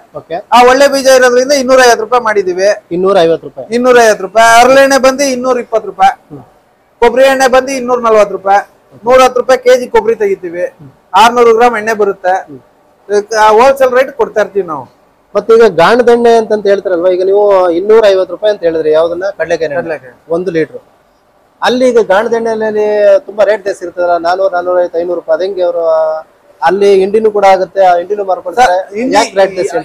ಆ ಒಳ್ಳೆ ಬೀಜ ಇರೋದ್ರಿಂದ 250 ರೂಪಾಯಿ ಮಾಡಿದೀವಿ. 250 ರೂಪಾಯಿ. ಅರಳೆಣ್ಣೆ ಬಂದು 220 ರೂಪಾಯಿ, ಕೊಬ್ಬರಿ ಎಣ್ಣೆ ಬಂದು 240 ರೂಪಾಯಿ, 110 ರೂಪಾಯಿ ಕೆಜಿ ಕೊಬ್ಬರಿ ತೆಗಿತೀವಿ. 600 ಗ್ರಾಮ್ ಎಣ್ಣೆ ಬರುತ್ತೆ. ಹೋಲ್ಸೇಲ್ ರೇಟ್ ಕೊಡ್ತಾ ಇರ್ತೀವಿ ನಾವು. ಮತ್ತೆ ಈಗ ಗಾಣದ ಎಣ್ಣೆ ಅಂತ ಹೇಳ್ತಾರಲ್ವಾ, ಈಗ ನೀವು 250 ರೂಪಾಯಿ ಅಂತ ಹೇಳಿದ್ರಿ, ಯಾವ್ದನ್ನ? ಕಡ್ಲೆಕಾಯಿ 1 ಲೀಟರ್. ಅಲ್ಲಿ ಈಗ ಗಾಣದ ಎಣ್ಣೆಯಲ್ಲಿ ತುಂಬಾ ರೇಟ್ ಜಾಸ್ತಿ ಇರ್ತದಲ್ಲ, 400 450 500 ರೂಪಾಯಿ. ಅದಂಗೆ ಅವರು ಅಲ್ಲಿ ಹಿಂಡಿನೂ ಕೂಡ ಆಗುತ್ತೆ, ಹಿಂಡಿನೂ ಮಾರ್ಕೊಳ್ತಾರೆ.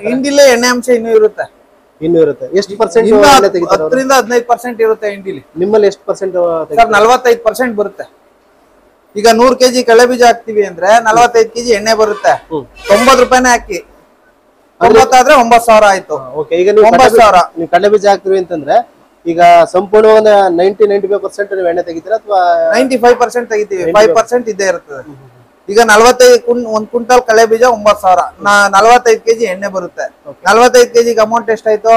ಹಿಂಡಿಲೇ ಎಣ್ಣೆ ಅಂಶ ಇನ್ನೂ ಇರುತ್ತೆ. ಎಷ್ಟು ಪರ್ಸೆಂಟ್? 10 ರಿಂದ 15% ಇರುತ್ತೆ ಹಿಂಡಿಲಿ. ನಿಮ್ಮಲ್ಲಿ ಎಷ್ಟು ಪರ್ಸೆಂಟ್? 45% ಬರುತ್ತೆ. ಈಗ 100 ಕೆಜಿ ಕಳೆ ಬೀಜ ಹಾಕ್ತಿವಿ ಅಂದ್ರೆ 45 ಕೆಜಿ ಎಣ್ಣೆ ಬರುತ್ತೆ. 90 ರೂಪಾಯಿನೇ ಹಾಕಿ 90 ಆದ್ರೆ 9,000 ಆಯ್ತು. ಈಗ ನೀವು 9,000 ನೀವು ಕಡಲೆ ಬೀಜ ಹಾಕ್ತಿವಿ ಅಂತಂದ್ರೆ ಈಗ ಸಂಪೂರ್ಣವಾದ 95% ನೀವು ಎಣ್ಣೆ ತೆಗಿತೀರಾ ಅಥವಾ 95% ತೆಗಿತೀವಿ, 5% ಇದ್ದೇ ಇರ್ತದೆ. ಈಗ 45 ಒಂದ್ ಕ್ವಿಂಟಲ್ ಕಳೆ ಬೀಜ 9,000, 45 ಕೆಜಿ ಎಣ್ಣೆ ಬರುತ್ತೆ. 45 ಕೆಜಿಗೆ ಅಮೌಂಟ್ ಎಷ್ಟಾಯ್ತು?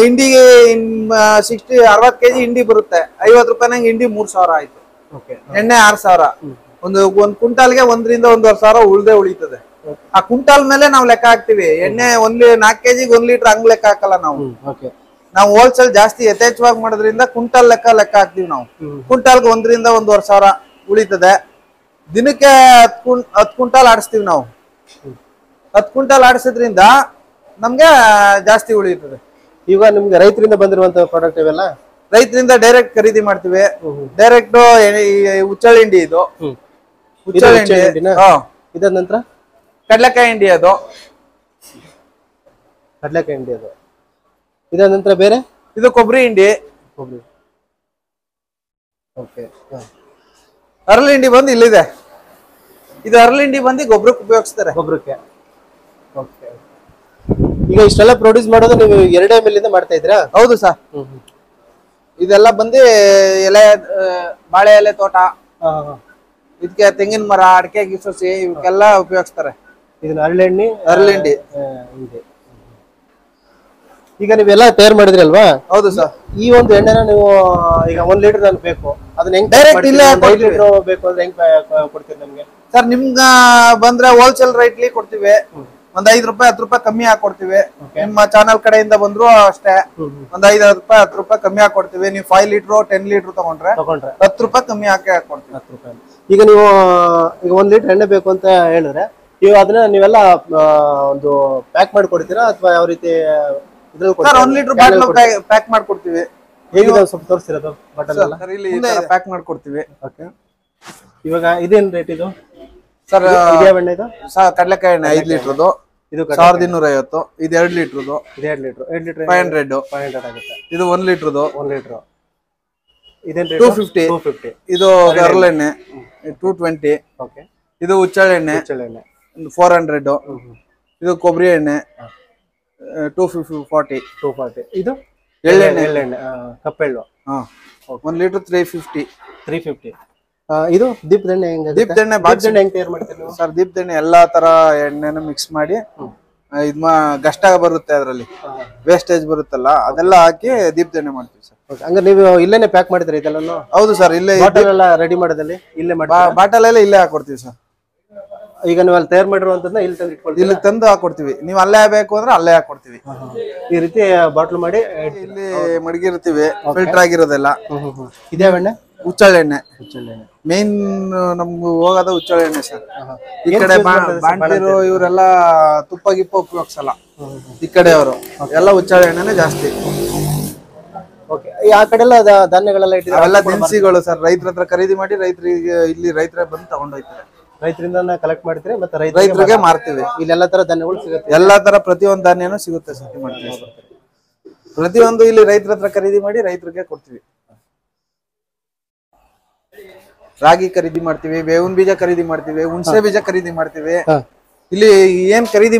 ಇಂಡಿಗೆ 60 ಕೆಜಿ ಇಂಡಿ ಬರುತ್ತೆ, 50 ರೂಪಾಯಿನಾಗ ಇಂಡಿ 3,000 ಆಯ್ತು. ಎಣ್ಣೆ 6,000. ಒಂದ್ ಕ್ವಿಂಟಾಲ್ಗೆ 1 ರಿಂದ 1,500 ಉಳ್ದೇ ಉಳಿತದೆ. ಆ ಕ್ವಿಂಟಾಲ್ ಮೇಲೆ ನಾವು ಲೆಕ್ಕ ಹಾಕ್ತಿವಿ. ಎಣ್ಣೆ 4 ಕೆಜಿಗೆ 1 ಲೀಟರ್ ಹಂಗ್ ಲೆಕ್ಕ ಹಾಕಲ್ಲ ನಾವು. ನಾವು ಹೋಲ್ಸೇಲ್ ಜಾಸ್ತಿ ಯಥೇಚ್ಛವಾಗಿ ಮಾಡೋದ್ರಿಂದ ಕ್ವಿಂಟಾಲ್ ಲೆಕ್ಕ ಹಾಕ್ತಿವಿ ನಾವು. ಕ್ವಿಂಟಾಲ್ಗೆ 1 ರಿಂದ 1,500 ಉಳಿತದೆ. ದಿನಕ್ಕೆ 10 ಕ್ವಿಂಟಾಲ್ ಆಡಿಸ್ತೀವಿ ನಾವು. 10 ಕ್ವಿಂಟಾಲ್ ಆಡಿಸೋದ್ರಿಂದ ನಮ್ಗೆ ಜಾಸ್ತಿ ಉಳಿಯುತ್ತದೆ. ಈಗ ನಿಮ್ಗೆ ರೈತರಿಂದ ಬಂದಿರುವಂತ ಪ್ರಾಡಕ್ಟ್ ಇವೆಲ್ಲ ರೈತರಿಂದ ಡೈರೆಕ್ಟ್ ಖರೀದಿ ಮಾಡ್ತೀವಿ. ಡೈರೆಕ್ಟ್ ಉಚ್ಚಳ್ಳಿ ಹಿಂಡಿ ಇದು, ಉಚ್ಚಳ್ಳಿ ಹಿಂಡಿ. ಇದಾದ ನಂತರ ಕಡ್ಲೆಕಾಯಿ ಹಿಂಡಿ, ಅದು ಕಡ್ಲೆಕಾಯಿ ಹಿಂಡಿ. ಅದು ಇದಾದ ನಂತರ ಬೇರೆ ಇದು ಕೊಬ್ಬರಿ ಹಿಂಡಿ. ಅರಳಿ ಹಿಂಡಿ ಬಂದು ಇಲ್ಲಿದೆ. ಇದು ಅರಳಿ ಹಿಂಡಿ ಬಂದು ಗೊಬ್ಬರಕ್ಕೆ ಉಪಯೋಗಿಸ್ತಾರೆ. ಗೊಬ್ಬರಕ್ಕೆ. ಈಗ ಇಷ್ಟೆಲ್ಲ ಪ್ರೊಡ್ಯೂಸ್ ಮಾಡೋದು ನೀವು 2 ML ಮಾಡ್ತಾ ಇದ್ದೀರಾ? ಹೌದು ಸರ್. ಇದೆಲ್ಲ ಬಂದು ಎಲೆ, ಬಾಳೆ ಎಲೆ ತೋಟ, ಇದಕ್ಕೆ ತೆಂಗಿನ ಮರ, ಅಡಿಕೆ ಗಿಸೋಸಿ ಇವಕ್ಕೆಲ್ಲ ಉಪಯೋಗಿಸ್ತಾರೆ. ಇದನ್ನ ಅರಳಿ ಹಿಂಡಿ. ಈಗ ನೀವೆಲ್ಲ ತಯಾರು ಮಾಡಿದ್ರಿ ಅಲ್ವಾ? ಹೌದು ಸರ್. ಈ ಒಂದು ಎಣ್ಣೆನ ನೀವು ಈಗ 1 ಲೀಟರ್ ನಾನು ಬೇಕು, ಅದನ್ನ ಹೆಂಗ್ ಡೈರೆಕ್ಟ್ ಇಲ್ಲೇ ಬೇಕು ಅಂದ್ರೆ ಹೆಂಗ್ ಕೊಡ್ತೀರಿ ನಮ್ಗೆ? ಸರ್ ನಿಮ್ಗ ಬಂದ್ರೆ ಹೋಲ್ಸೇಲ್ ರೇಟ್ಲಿ ಕೊಡ್ತೀವಿ. ಒಂದ್ 5 ರೂಪಾಯಿ 10 ರೂಪಾಯಿ ಕಮ್ಮಿ ಹಾಕೊಡ್ತೀವಿ. ನಿಮ್ಮ ಚಾನಲ್ ಕಡೆಯಿಂದ ಬಂದ್ರು ಅಷ್ಟೇ, ಒಂದ್ 5 ರೂಪಾಯಿ 10 ರೂಪಾಯಿ ಕಮ್ಮಿ ಹಾಕೊಡ್ತೀವಿ. ನೀವು 5 ಲೀಟರ್ 10 ಲೀಟರ್ ತಗೊಂಡ್ರೆ 10 ರೂಪಾಯಿ ಕಮ್ಮಿ ಹಾಕೊಡ್ತೀವಿ. 10 ರೂಪಾಯಿ. ಈಗ ನೀವು ಈಗ 1 ಲೀಟರ್ ಎಣ್ಣೆ ಬೇಕು ಅಂತ ಹೇಳಿದ್ರೆ ನೀವು ಅದನ್ನ ನೀವೆಲ್ಲ ಒಂದು ಪ್ಯಾಕ್ ಮಾಡಿ ಕೊಡ್ತೀರಾ ಅಥವಾ ಯಾವ ರೀತಿ? ಸರ್ 1 ಲೀಟರ್ ಬಾಟಲ್ ಪ್ಯಾಕ್ ಮಾಡ್ಕೊಡ್ತೀವಿ. ಹೇಗಿದೆ ಸ್ವಲ್ಪ ತೋರಿಸ್ತಿರೋದು ಬಾಟಲ್ ಎಲ್ಲ? ಪ್ಯಾಕ್ ಮಾಡ್ಕೊಡ್ತೀವಿ. ಇವಾಗ ಇದೇನ್ ರೇಟ್ ಇದು ಸರ್? ಎಣ್ಣೆ ಇದು ಕಡ್ಲೆಕಾಯಿ ಎಣ್ಣೆ 5 ಲೀಟರ್ದು ಇದು 1250. ಇದು 2 ಲೀಟರ್ದು. 2 ಲೀಟರ್ 500 ಆಗುತ್ತೆ. ಇದು 1 ಲೀಟರ್ದು. 1 ಲೀಟರ್ ಇದೇನ್ ರೇಟ್? 250. ಇದು ಹರಳೆಣ್ಣೆ 220. ಇದು ಉಚ್ಚಳ್ಳಿ ಎಣ್ಣೆ 400. ಇದು ಕೊಬ್ಬರಿ ಎಣ್ಣೆ 240. ಇದು ಎಳ್ಳೆಣ್ಣೆ ಕಪ್ಪೆಳ್ಳು 1 ಲೀಟರ್ 350. ಇದು ದೀಪದ ಎಣ್ಣೆ ಹೆಂಗ್ ತಯಾರು ಮಾಡ್ತೀವಿ ಸರ್? ದೀಪದ ಎಣ್ಣೆ ಎಲ್ಲಾ ತರ ಎಣ್ಣೆನ ಮಿಕ್ಸ್ ಮಾಡಿ ಗಷ್ಟ ಬರುತ್ತೆ, ಅದ್ರಲ್ಲಿ ವೇಸ್ಟೇಜ್ ಬರುತ್ತಲ್ಲ, ಅದೆಲ್ಲ ಹಾಕಿ ದೀಪದ ಎಣ್ಣೆ ಮಾಡ್ತೀವಿ ಸರ್. ಹಂಗ ನೀವು ಇಲ್ಲೇನೆ ಪ್ಯಾಕ್ ಮಾಡಿದ್ರಿ ಇದೆಲ್ಲ? ಹೌದು ಸರ್. ಇಲ್ಲೇ ಬಾಟಲ್ ಎಲ್ಲ ರೆಡಿ ಮಾಡೋದಲ್ಲಿ ಇಲ್ಲೇ ಬಾಟಲ್ ಎಲ್ಲ ಇಲ್ಲೇ ಹಾಕೊಡ್ತೀವಿ ಸರ್. ಈಗ ನೀವು ಅಲ್ಲಿ ತಯಾರು ಮಾಡಿರುವಂತದ್ದನ್ನ ಇಲ್ಲಿ ತಂದು ಹಾಕೊಡ್ತೀವಿ. ನೀವು ಅಲ್ಲೇ ಬೇಕು ಅಂದ್ರೆ ಅಲ್ಲೇ ಹಾಕೊಡ್ತೀವಿ. ಈ ರೀತಿ ಬಾಟ್ಲ್ ಮಾಡಿ ಇಲ್ಲಿ ಮಡಗಿರ್ತೀವಿ, ಫಿಲ್ಟರ್ ಆಗಿರೋದೆಲ್ಲ. ಇದೇ ಎಣ್ಣೆ ಉಚ್ಚಳ್ಳಿ ಎಣ್ಣೆ ಮೇನ್ ನಮ್ಗೆ ಹೋಗೋದ ಉಚ್ಚಳ್ಳಿ ಎಣ್ಣೆ ಸರ್. ಈ ಕಡೆ ಬಾಂಡ್ಲಿರು ಇವರೆಲ್ಲ ತುಪ್ಪ ಗಿಪ್ಪ ಉಪಯೋಗಿಸಲ್ಲ. ಈ ಕಡೆ ಅವರು ಎಲ್ಲ ಉಚ್ಚಳ್ಳಿ ಎಣ್ಣೆನೆ ಜಾಸ್ತಿ. ಆ ಕಡೆ ಎಲ್ಲ ಧಾನ್ಯಗಳೆಲ್ಲ ಇಟ್ಟಿದ್ದಾರೆ, ಅವೆಲ್ಲ ದಿನಸಿಗಳು ಸರ್. ರೈತರ ಹತ್ರ ಖರೀದಿ ಮಾಡಿ ರೈತರಿಗೆ ಇಲ್ಲಿ ರೈತರ ಬಂದು ತಗೊಂಡೋಗ್ತಾರೆ. ರೈತರಿಂದ ಕಲೆಕ್ಟ್ ಮಾಡ್ತೀರಿ ಮತ್ತೆ ರೈತರಿಗೆ ಮಾರ್ತೀವಿ. ಇಲ್ಲಿ ಎಲ್ಲಾ ತರ ಧಾನ್ಯಗಳು ಸಿಗುತ್ತೆ. ಎಲ್ಲಾ ತರ ಪ್ರತಿಯೊಂದು ಧಾನ್ಯನೂ ಸಿಗುತ್ತೆ ಸರ್. ಮಾಡ್ತೀವಿ ಪ್ರತಿಯೊಂದು ಇಲ್ಲಿ ರೈತರ ಹತ್ರ ಖರೀದಿ ಮಾಡಿ ರೈತರಿಗೆ ಕೊಡ್ತೀವಿ. ರಾಗಿ ಖರೀದಿ ಮಾಡ್ತೀವಿ, ಬೇವಿನ ಬೀಜ ಖರೀದಿ ಮಾಡ್ತೀವಿ, ಹುಣಸೆ ಬೀಜ ಖರೀದಿ ಮಾಡ್ತೀವಿ. ಇಲ್ಲಿ ಏನ್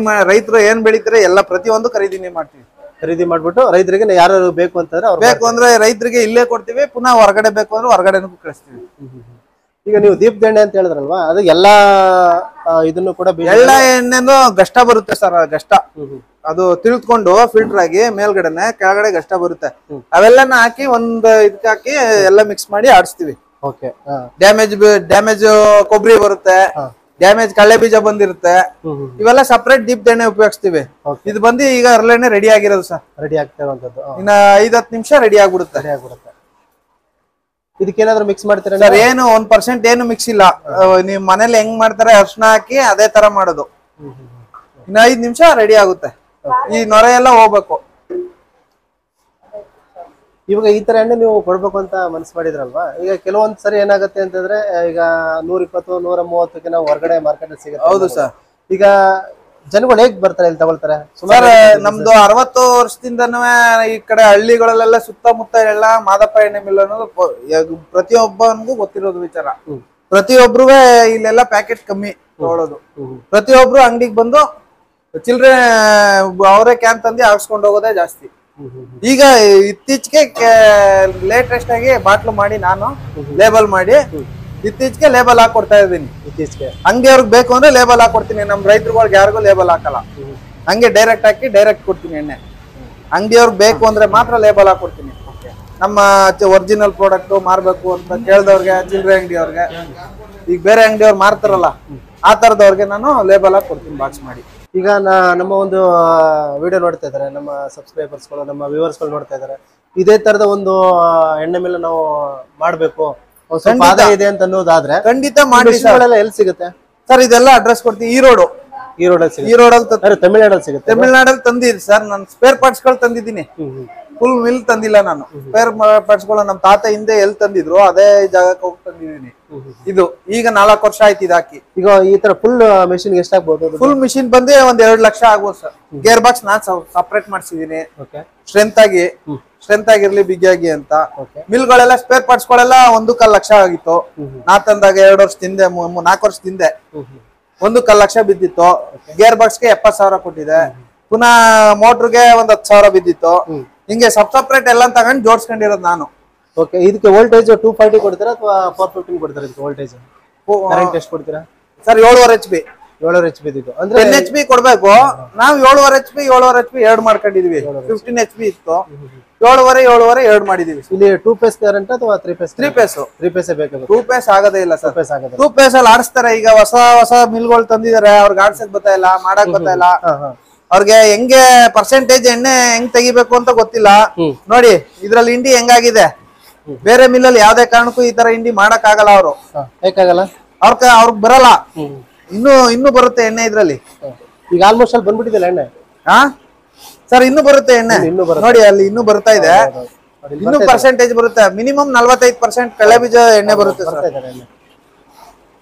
ರೈತರು ಏನ್ ಬೆಳಿತಾರೆ ಎಲ್ಲ ಪ್ರತಿಯೊಂದು ಖರೀದಿನೇ ಮಾಡ್ತೀವಿ. ಖರೀದಿ ಮಾಡ್ಬಿಟ್ಟು ರೈತರಿಗೆ ಯಾರು ಬೇಕು ಅಂತಂದ್ರೆ ಬೇಕು ಅಂದ್ರೆ ರೈತರಿಗೆ ಇಲ್ಲೇ ಕೊಡ್ತೀವಿ. ಪುನಃ ಹೊರಗಡೆ ಬೇಕು ಅಂದ್ರೆ ಹೊರಗಡೆನೂ ಕಳಿಸ್ತೀವಿ. ಈಗ ನೀವು ದೀಪದ ಎಣ್ಣೆ ಅಂತ ಹೇಳಿದ್ರಲ್ವಾ, ಅದು ಎಲ್ಲಾ ಇದನ್ನು ಕೂಡ ಎಳ್ಳ ಎಣ್ಣೆನು ಗಷ್ಟ ಬರುತ್ತೆ ಸರ್. ಗಷ್ಟ ಅದು ತಿಳ್ಕೊಂಡು ಫಿಲ್ಟರ್ ಆಗಿ ಮೇಲ್ಗಡೆನೆ ಕೆಳಗಡೆ ಗಷ್ಟ ಬರುತ್ತೆ. ಅವೆಲ್ಲನ ಹಾಕಿ ಇದಕ್ಕೆ ಹಾಕಿ ಎಲ್ಲ ಮಿಕ್ಸ್ ಮಾಡಿ ಆಡಿಸ್ತೀವಿ. ಡ್ಯಾಮೇಜ್ ಕೊಬ್ಬರಿ ಬರುತ್ತೆ, ಡ್ಯಾಮೇಜ್ ಕಳ್ಳೆ ಬೀಜ ಬಂದಿರುತ್ತೆ. ಇವೆಲ್ಲ ಸಪರೇಟ್ ದೀಪದ ಎಣ್ಣೆ ಉಪಯೋಗಿಸ್ತೀವಿ. ಇದು ಬಂದು ಈಗ ಹರಳೆಣ್ಣೆ ರೆಡಿ ಆಗಿರೋದು ಸರ್. ರೆಡಿ ಆಗ್ತಾ ಇರುವಂತದ್ದು ಇನ್ನ 5-10 ನಿಮಿಷ ರೆಡಿ ಆಗ್ಬಿಡುತ್ತೆ. ಇದಕ್ಕೇನಾದ್ರು ಮಿಕ್ಸ್ ಮಾಡ್ತೀರಾ ಸರ್? ಏನು 1% ಏನು ಮಿಕ್ಸ್ ಇಲ್ಲ. ನೀವ್ ಮನೇಲಿ ಹೆಂಗ್ ಮಾಡ್ತಾರೆ ಅರ್ಶನ ಹಾಕಿ ಅದೇ ತರ ಮಾಡೋದು. ಇನ್ನ 5 ನಿಮಿಷ ರೆಡಿ ಆಗುತ್ತೆ. ಈ ನೊರೆ ಎಲ್ಲ ಹೋಗ್ಬೇಕು. ಇವಾಗ ಈ ತರ ಎಣ್ಣೆ ನೀವು ಕೊಡ್ಬೇಕು ಅಂತ ಮನಸ್ಸು ಮಾಡಿದ್ರಲ್ವಾ? ಈಗ ಕೆಲವೊಂದ್ ಸರಿ ಏನಾಗುತ್ತೆ ಅಂತಂದ್ರೆ ಈಗ 120-130 ನಾವು ಹೊರಗಡೆ ಮಾರ್ಕೆಟ್ ಸಿಗುತ್ತೆ. ಹೌದು ಸರ್. ಈಗ ಜನಗಳು ಹೇಗ್ ಬರ್ತಾರೆ ಇಲ್ಲಿ ತಗೊಳ್ತಾರೆ? ಸುಮಾರು ನಮ್ದು 60 ವರ್ಷದಿಂದನೂ ಈ ಕಡೆ ಹಳ್ಳಿಗಳಲ್ಲೆಲ್ಲ ಸುತ್ತಮುತ್ತ ಎಲ್ಲ ಮಾದಪ್ಪ ಎಣ್ಣೆ ಮಿಲ್ ಅನ್ನೋದು ಪ್ರತಿಯೊಬ್ಬನಿಗೂ ಗೊತ್ತಿರೋದು ವಿಚಾರ. ಪ್ರತಿಯೊಬ್ರು ಇಲ್ಲೆಲ್ಲ ಪ್ಯಾಕೆಟ್ ಕಮ್ಮಿ ತಗೊಳ್ಳೋದು. ಪ್ರತಿಯೊಬ್ರು ಅಂಗಡಿಗೆ ಬಂದು ಚಿಲ್ಡ್ರೆ ಅವರೇ ಕ್ಯಾನ್ ತಂದು ಹಾಕ್ಸ್ಕೊಂಡು ಹೋಗೋದೇ ಜಾಸ್ತಿ. ಈಗ ಇತ್ತೀಚೆಗೆ ಲೇಟೆಸ್ಟ್ ಆಗಿ ಬಾಟ್ಲು ಮಾಡಿ ನಾನು ಲೇಬಲ್ ಮಾಡಿ ಇತ್ತೀಚೆಗೆ ಲೇಬಲ್ ಹಾಕೊಡ್ತಾ ಇದ್ದೀನಿ. ಇತ್ತೀಚೆಗೆ ಅಂಗಡಿಯವ್ರಿಗೆ ಬೇಕು ಅಂದ್ರೆ ಲೇಬಲ್ ಹಾಕೊಡ್ತೀನಿ. ನಮ್ ರೈತರುಗಳಿಗೆ ಯಾರಿಗೂ ಲೇಬಲ್ ಹಾಕಲ್ಲ, ಹಂಗೆ ಡೈರೆಕ್ಟ್ ಹಾಕಿ ಡೈರೆಕ್ಟ್ ಕೊಡ್ತೀನಿ ಎಣ್ಣೆ. ಅಂಗಡಿಯವ್ರಿಗೆ ಬೇಕು ಅಂದ್ರೆ ಮಾತ್ರ ಲೇಬಲ್ ಹಾಕೊಡ್ತೀನಿ. ನಮ್ಮ ಒರಿಜಿನಲ್ ಪ್ರಾಡಕ್ಟ್ ಮಾರ್ಬೇಕು ಅಂತ ಕೇಳ್ದವ್ರಿಗೆ, ಚಿಲ್ಲರೆ ಅಂಗಡಿಯವ್ರಿಗೆ, ಈಗ ಬೇರೆ ಅಂಗಡಿಯವ್ರು ಮಾರ್ತಾರಲ್ಲ ಆ ತರದವ್ರಿಗೆ ನಾನು ಲೇಬಲ್ ಹಾಕಿ ಕೊಡ್ತೀನಿ ಬಾಕ್ಸ್ ಮಾಡಿ. ಈಗ ನಮ್ಮ ಒಂದು ವಿಡಿಯೋ ನೋಡ್ತಾ ಇದಾರೆ ನಮ್ಮ ಸಬ್ಸ್ಕ್ರೈಬರ್ಸ್ಗಳು, ನಮ್ಮ ವ್ಯೂವರ್ಸ್ಗಳು ನೋಡ್ತಾ ಇದಾರೆ, ಇದೇ ತರದ ಒಂದು ಎಣ್ಣೆ ಮೇಲೆ ನಾವು ಮಾಡ್ಬೇಕು, ಸ್ವಲ್ಪ ಆದಾಯ ಇದೆ ಅಂತ ಅನ್ನೋದಾದ್ರೆ ಖಂಡಿತ ಮಾಡಿ. ಎಲ್ಲಿ ಸಿಗುತ್ತೆ ಸರ್? ಇದೆಲ್ಲ ಅಡ್ರೆಸ್ ಕೊಡ್ತೀನಿ. ಈರೋಡಲ್ಲಿ ತಮಿಳ್ನಾಡಲ್ಲಿ ಸಿಗುತ್ತೆ. ತಮಿಳ್ನಾಡಲ್ಲಿ ತಂದಿದ್ದೀನಿ ಸರ್. ನಾನು ಸ್ಪೇರ್ ಪಾರ್ಟ್ಸ್ ಗಳು ತಂದಿದ್ದೀನಿ, ಫುಲ್ ಮಿಲ್ ತಂದಿಲ್ಲ ನಾನು. ಸ್ಪೇರ್ ಪಾರ್ಟ್ಸ್ ಗಳು ನಮ್ಮ ತಾತ ಹಿಂದೆ ಎಲ್ಲಿ ತಂದಿದ್ರು ಅದೇ ಜಾಗಕ್ಕೆ ಹೋಗಿ ತಂದಿದ್ದೀನಿ. ಇದು ಈಗ 4 ವರ್ಷ ಆಯ್ತು ಇದಾಕಿ. ಈಗ ಈ ತರ ಫುಲ್ ಮಿಷಿನ್ ಎಷ್ಟಾಗ್ಬೋದು? ಫುಲ್ ಮಿಷಿನ್ ಬಂದು ಒಂದ್ 2 ಲಕ್ಷ ಆಗ್ಬೋದು ಸರ್. ಗೇರ್ ಬಾಕ್ಸ್ ನಾನ್ ಸಪರೇಟ್ ಮಾಡ್ಸಿದೀನಿ, ಸ್ಟ್ರೆಂತ್ ಆಗಿರ್ಲಿ ಬಿಗಿಯಾಗಿ ಅಂತ. ಮಿಲ್ಗಳೆಲ್ಲ ಸ್ಪೇರ್ ಪಾರ್ಟ್ಸ್ ಗಳೆಲ್ಲ 1.25 ಲಕ್ಷ ಆಗಿತ್ತು. ನಾ ತಂದಾಗ 2 ವರ್ಷದ ಹಿಂದೆ, 4 ವರ್ಷದ ಹಿಂದೆ 1.25 ಲಕ್ಷ ಬಿದ್ದಿತ್ತು. ಗೇರ್ ಬಾಕ್ಸ್ಗೆ 70,000 ಕೊಟ್ಟಿದೆ. ಪುನಃ ಮೋಟ್ರಿಗೆ ಒಂದ್ 10,000 ಬಿದ್ದಿತ್ತು. ಹಿಂಗೆ ಸಪ್ರೇಟ್ ಎಲ್ಲ ತಗೊಂಡು ಜೋಡಿಸ್ಕೊಂಡಿರೋದು ನಾನು. ಓಕೆ, ಇದಕ್ಕೆ ವೋಲ್ಟೇಜ್ 240 ಕೊಡ್ತೀರಾ ಅಥವಾ 415 ಕೊಡ್ತೀರಾ? ಇದಕ್ಕೆ ವೋಲ್ಟೇಜ್ ಕರೆಂಟ್ ಎಷ್ಟು ಕೊಡ್ತೀರಾ ಸರ್? 7.5 HP. 7.5 HP ಇದು ಅಂದ್ರೆ 10 HP ಕೊಡ್ಬೇಕು. ನಾವು 7.5 HP ಎರಡು ಮಾಡ್ಕೊಂಡಿದೀವಿ. 15 HP ಇತ್ತು, 7.5 ಎರಡು ಮಾಡಿದೀವಿ. ಇಲ್ಲಿ 2 ಫೇಸ್ ಕರೆಂಟ್ ಅಥವಾ 3 ಫೇಸ್? 3 ಫೇಸ್. 3 ಫೇಸ್ ಬೇಕು. 2 ಫೇಸ್ ಆಗೋದೇ ಇಲ್ಲ ಸರ್. 2 ಫೇಸ್ ಅಲ್ಲಿ ಆಡಿಸ್ತಾರೆ. ಈಗ ಹೊಸ ಮಿಲ್ಗಳು ತಂದಿದ್ದಾರೆ, ಅವ್ರಿಗೆ ಆಡ್ಸಕ್ ಬರ್ತಾ ಇಲ್ಲ, ಮಾಡಕ್ ಬರ್ತಾ ಇಲ್ಲ. ಅವ್ರಿಗೆ ಹೆಂಗೆ ಪರ್ಸೆಂಟೇಜ್ ಎಣ್ಣೆ ಹೆಂಗ್ ತೆಗಿಬೇಕು ಅಂತ ಗೊತ್ತಿಲ್ಲ. ನೋಡಿ ಇದ್ರಲ್ಲಿ ಇಂಡಿ ಹೆಂಗಾಗಿದೆ. ಬೇರೆ ಮಿಲ್ಲಲ್ಲಿ ಯಾವ್ದೇ ಕಾರಣಕ್ಕೂ ಈ ತರ ಇಂಡಿ ಮಾಡಕ್ ಆಗಲ್ಲ. ಅವರು ಹೇಗಾಗಲ್ಲ? ಅವ್ರಿಗೆ ಬರಲ್ಲ. ಇನ್ನು ಬರುತ್ತೆ ಎಣ್ಣೆ ಇದ್ರಲ್ಲಿ. ಈಗ ಆಲ್ಮೋಸ್ಟ್ ಅಲ್ಲಿ ಬಂದ್ಬಿಟ್ಟಿದೆ ಎಣ್ಣೆ. ಹಾ ಸರ್, ಇನ್ನು ಬರುತ್ತೆ ಎಣ್ಣೆ. ನೋಡಿ ಅಲ್ಲಿ ಇನ್ನು ಬರ್ತಾ ಇದೆ. ಇನ್ನು ಪರ್ಸೆಂಟೇಜ್ ಬರುತ್ತೆ. ಮಿನಿಮಮ್ 45% ಕಳೆ ಬೀಜ ಎಣ್ಣೆ ಬರುತ್ತೆ ಸರ್.